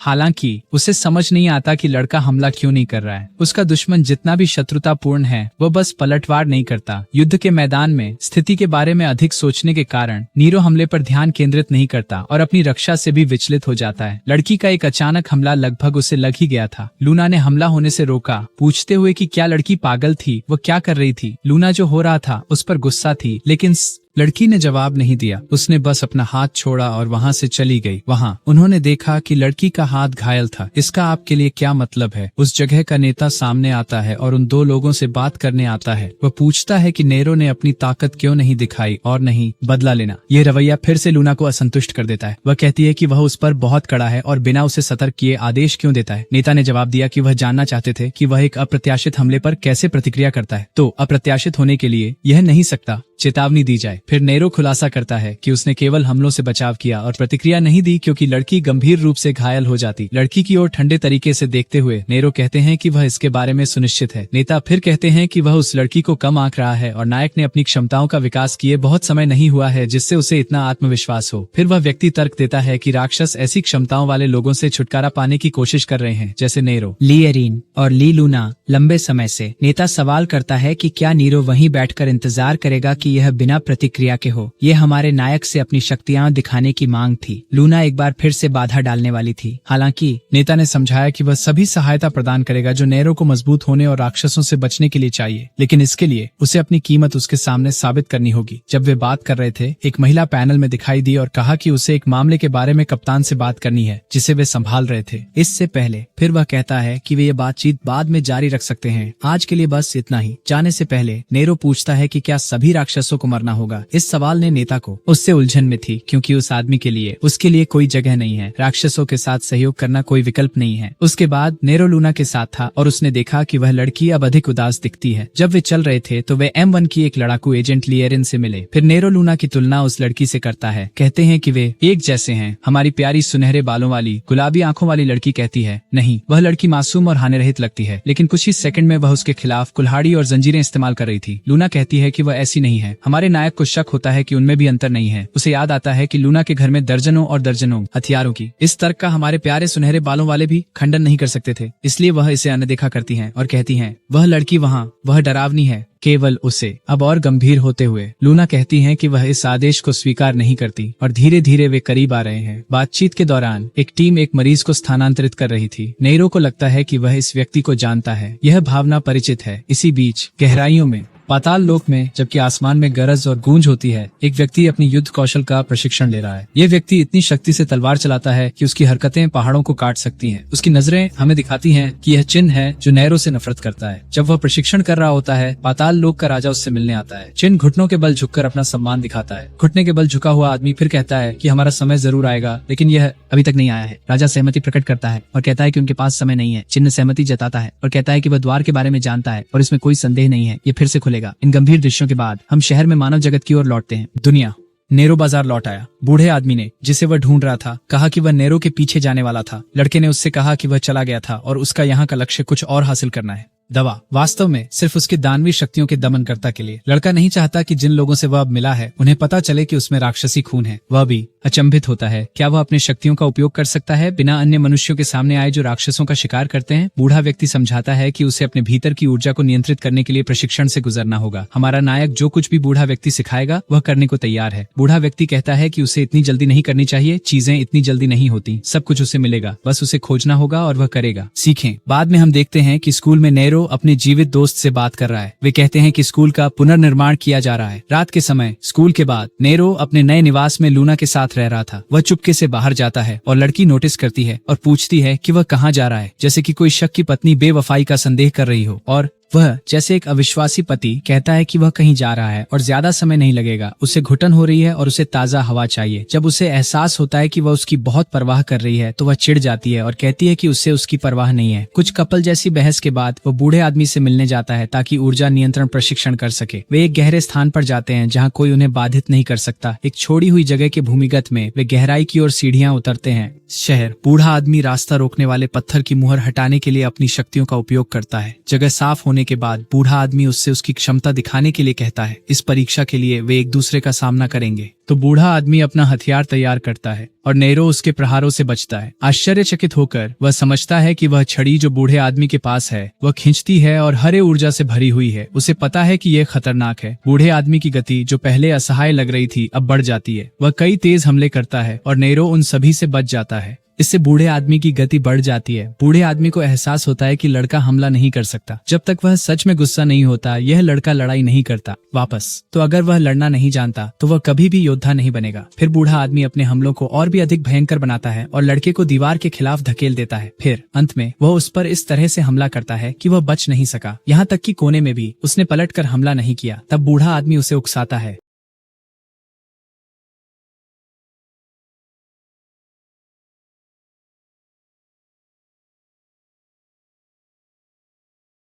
हालांकि उसे समझ नहीं आता कि लड़का हमला क्यों नहीं कर रहा है। उसका दुश्मन जितना भी शत्रुतापूर्ण है वह बस पलटवार नहीं करता। युद्ध के मैदान में स्थिति के बारे में अधिक सोचने के कारण नीरो हमले पर ध्यान केंद्रित नहीं करता और अपनी रक्षा से भी विचलित हो जाता है। लड़की का एक अचानक हमला लगभग उसे लग ही गया था। लूना ने हमला होने से रोका, पूछते हुए कि क्या लड़की पागल थी, वह क्या कर रही थी। लूना जो हो रहा था उस पर गुस्सा थी, लेकिन लड़की ने जवाब नहीं दिया। उसने बस अपना हाथ छोड़ा और वहाँ से चली गई। वहाँ उन्होंने देखा कि लड़की का हाथ घायल था। इसका आपके लिए क्या मतलब है? उस जगह का नेता सामने आता है और उन दो लोगों से बात करने आता है। वह पूछता है कि नेरो ने अपनी ताकत क्यों नहीं दिखाई और नहीं बदला लेना। यह रवैया फिर से लूना को असंतुष्ट कर देता है। वह कहती है कि वह उस पर बहुत कड़ा है और बिना उसे सतर्क किए आदेश क्यों देता है। नेता ने जवाब दिया कि वह जानना चाहते थे कि वह एक अप्रत्याशित हमले पर कैसे प्रतिक्रिया करता है, तो अप्रत्याशित होने के लिए यह नहीं सकता चेतावनी दी जाए। फिर नेरो खुलासा करता है कि उसने केवल हमलों से बचाव किया और प्रतिक्रिया नहीं दी क्योंकि लड़की गंभीर रूप से घायल हो जाती। लड़की की ओर ठंडे तरीके से देखते हुए नेरो कहते हैं कि वह इसके बारे में सुनिश्चित है। नेता फिर कहते हैं कि वह उस लड़की को कम आंक रहा है और नायक ने अपनी क्षमताओं का विकास किए बहुत समय नहीं हुआ है जिससे उसे इतना आत्मविश्वास हो। फिर वह व्यक्ति तर्क देता है कि राक्षस ऐसी क्षमताओं वाले लोगों से छुटकारा पाने की कोशिश कर रहे हैं जैसे नेरो, ली एरिन और ली लूना। लंबे समय से नेता सवाल करता है कि क्या नीरो वहीं बैठकर इंतजार करेगा कि यह बिना प्रतिक्रिया के हो। ये हमारे नायक से अपनी शक्तियां दिखाने की मांग थी। लूना एक बार फिर से बाधा डालने वाली थी। हालांकि नेता ने समझाया कि वह सभी सहायता प्रदान करेगा जो नेरो को मजबूत होने और राक्षसों से बचने के लिए चाहिए, लेकिन इसके लिए उसे अपनी कीमत उसके सामने साबित करनी होगी। जब वे बात कर रहे थे, एक महिला पैनल में दिखाई दी और कहा कि उसे एक मामले के बारे में कप्तान से बात करनी है जिसे वे संभाल रहे थे। इससे पहले फिर वह कहता है कि वे ये बातचीत बाद में जारी रख सकते हैं। आज के लिए बस इतना ही। जाने से पहले नेरो पूछता है कि क्या सभी राक्षसों को मरना होगा। इस सवाल ने नेता को उससे उलझन में थी क्योंकि उस आदमी के लिए उसके लिए कोई जगह नहीं है। राक्षसों के साथ सहयोग करना कोई विकल्प नहीं है। उसके बाद नेरो लूना के साथ था और उसने देखा कि वह लड़की अब अधिक उदास दिखती है। जब वे चल रहे थे तो वे M1 की एक लड़ाकू एजेंट लिएरिन से मिले। फिर नेरो लूना की तुलना उस लड़की से करता है। कहते हैं कि वे एक जैसे हैं। हमारी प्यारी सुनहरे बालों वाली गुलाबी आंखों वाली लड़की कहती है, नहीं, वह लड़की मासूम और हानि रहित लगती है। लेकिन कुछ ही सेकंड में वह उसके खिलाफ कुल्हाड़ी और जंजीरें इस्तेमाल कर रही थी। लूना कहती है कि वह ऐसी नहीं है। हमारे नायक को शक होता है कि उनमें भी अंतर नहीं है। उसे याद आता है कि लूना के घर में दर्जनों और दर्जनों हथियारों की। इस तर्क का हमारे प्यारे सुनहरे बालों वाले भी खंडन नहीं कर सकते थे, इसलिए वह इसे अनदेखा करती हैं और कहती हैं, वह लड़की वहाँ, वह डरावनी है। केवल उसे। अब और गंभीर होते हुए लूना कहती हैं कि वह इस आदेश को स्वीकार नहीं करती और धीरे धीरे वे करीब आ रहे हैं। बातचीत के दौरान एक टीम एक मरीज को स्थानांतरित कर रही थी। नेरो को लगता है कि वह इस व्यक्ति को जानता है। यह भावना परिचित है। इसी बीच गहराइयों में पाताल लोक में जबकि आसमान में गरज और गूंज होती है, एक व्यक्ति अपनी युद्ध कौशल का प्रशिक्षण ले रहा है। ये व्यक्ति इतनी शक्ति से तलवार चलाता है कि उसकी हरकतें पहाड़ों को काट सकती हैं। उसकी नजरें हमें दिखाती हैं कि यह चिन्ह है जो नेरो से नफरत करता है। जब वह प्रशिक्षण कर रहा होता है, पाताल लोक का राजा उससे मिलने आता है। चिन्ह घुटनों के बल झुककर अपना सम्मान दिखाता है। घुटने के बल झुका हुआ आदमी फिर कहता है कि हमारा समय जरूर आएगा, लेकिन यह अभी तक नहीं आया है। राजा सहमति प्रकट करता है और कहता है कि उनके पास समय नहीं है। चिन्ह सहमति जताता है और कहता है कि वह द्वार के बारे में जानता है और इसमें कोई संदेह नहीं है, ये फिर से खुलेगा। इन गंभीर दृश्यों के बाद हम शहर में मानव जगत की ओर लौटते हैं। दुनिया। नेरो बाजार लौट आया। बूढ़े आदमी ने, जिसे वह ढूंढ रहा था, कहा कि वह नेरो के पीछे जाने वाला था। लड़के ने उससे कहा कि वह चला गया था और उसका यहाँ का लक्ष्य कुछ और हासिल करना है। दवा वास्तव में सिर्फ उसकी दानवी शक्तियों के दमनकर्ता के लिए। लड़का नहीं चाहता कि जिन लोगों से वह अब मिला है उन्हें पता चले कि उसमें राक्षसी खून है। वह भी अचंभित होता है, क्या वह अपनी शक्तियों का उपयोग कर सकता है बिना अन्य मनुष्यों के सामने आए जो राक्षसों का शिकार करते हैं। बूढ़ा व्यक्ति समझाता है कि उसे अपने भीतर की ऊर्जा को नियंत्रित करने के लिए प्रशिक्षण से गुजरना होगा। हमारा नायक जो कुछ भी बूढ़ा व्यक्ति सिखाएगा वह करने को तैयार है। बूढ़ा व्यक्ति कहता है कि उसे इतनी जल्दी नहीं करनी चाहिए, चीजें इतनी जल्दी नहीं होती, सब कुछ उसे मिलेगा, बस उसे खोजना होगा और वह करेगा। सीखें। बाद में हम देखते हैं कि स्कूल में नेरो अपने जीवित दोस्त से बात कर रहा है। वे कहते हैं कि स्कूल का पुनर्निर्माण किया जा रहा है। रात के समय स्कूल के बाद नेरो अपने नए निवास में लूना के साथ रह रहा था। वह चुपके से बाहर जाता है और लड़की नोटिस करती है और पूछती है कि वह कहाँ जा रहा है, जैसे कि कोई शक की पत्नी बेवफाई का संदेह कर रही हो। और वह जैसे एक अविश्वासी पति कहता है कि वह कहीं जा रहा है और ज्यादा समय नहीं लगेगा। उसे घुटन हो रही है और उसे ताजा हवा चाहिए। जब उसे एहसास होता है कि वह उसकी बहुत परवाह कर रही है तो वह चिढ़ जाती है और कहती है कि उससे उसकी परवाह नहीं है। कुछ कपल जैसी बहस के बाद वह बूढ़े आदमी से मिलने जाता है ताकि ऊर्जा नियंत्रण प्रशिक्षण कर सके। वे एक गहरे स्थान पर जाते हैं जहाँ कोई उन्हें बाधित नहीं कर सकता। एक छोड़ी हुई जगह के भूमिगत में वे गहराई की ओर सीढ़ियां उतरते हैं। शहर। बूढ़ा आदमी रास्ता रोकने वाले पत्थर की मुहर हटाने के लिए अपनी शक्तियों का उपयोग करता है। जगह साफ होने के बाद बूढ़ा आदमी उससे उसकी क्षमता दिखाने के लिए कहता है। इस परीक्षा के लिए वे एक दूसरे का सामना करेंगे। तो बूढ़ा आदमी अपना हथियार तैयार करता है और नेरो उसके प्रहारों से बचता है। आश्चर्यचकित होकर वह समझता है कि वह छड़ी जो बूढ़े आदमी के पास है वह खींचती है और हरे ऊर्जा से भरी हुई है। उसे पता है कि यह खतरनाक है। बूढ़े आदमी की गति जो पहले असहाय लग रही थी अब बढ़ जाती है। वह कई तेज हमले करता है और नेरो उन सभी से बच जाता है। इससे बूढ़े आदमी की गति बढ़ जाती है। बूढ़े आदमी को एहसास होता है कि लड़का हमला नहीं कर सकता। जब तक वह सच में गुस्सा नहीं होता, यह लड़का लड़ाई नहीं करता वापस। तो अगर वह लड़ना नहीं जानता तो वह कभी भी योद्धा नहीं बनेगा। फिर बूढ़ा आदमी अपने हमलों को और भी अधिक भयंकर बनाता है और लड़के को दीवार के खिलाफ धकेल देता है। फिर अंत में वह उस पर इस तरह से हमला करता है कि वह बच नहीं सका। यहाँ तक कि कोने में भी उसने पलट कर हमला नहीं किया। तब बूढ़ा आदमी उसे उकसाता है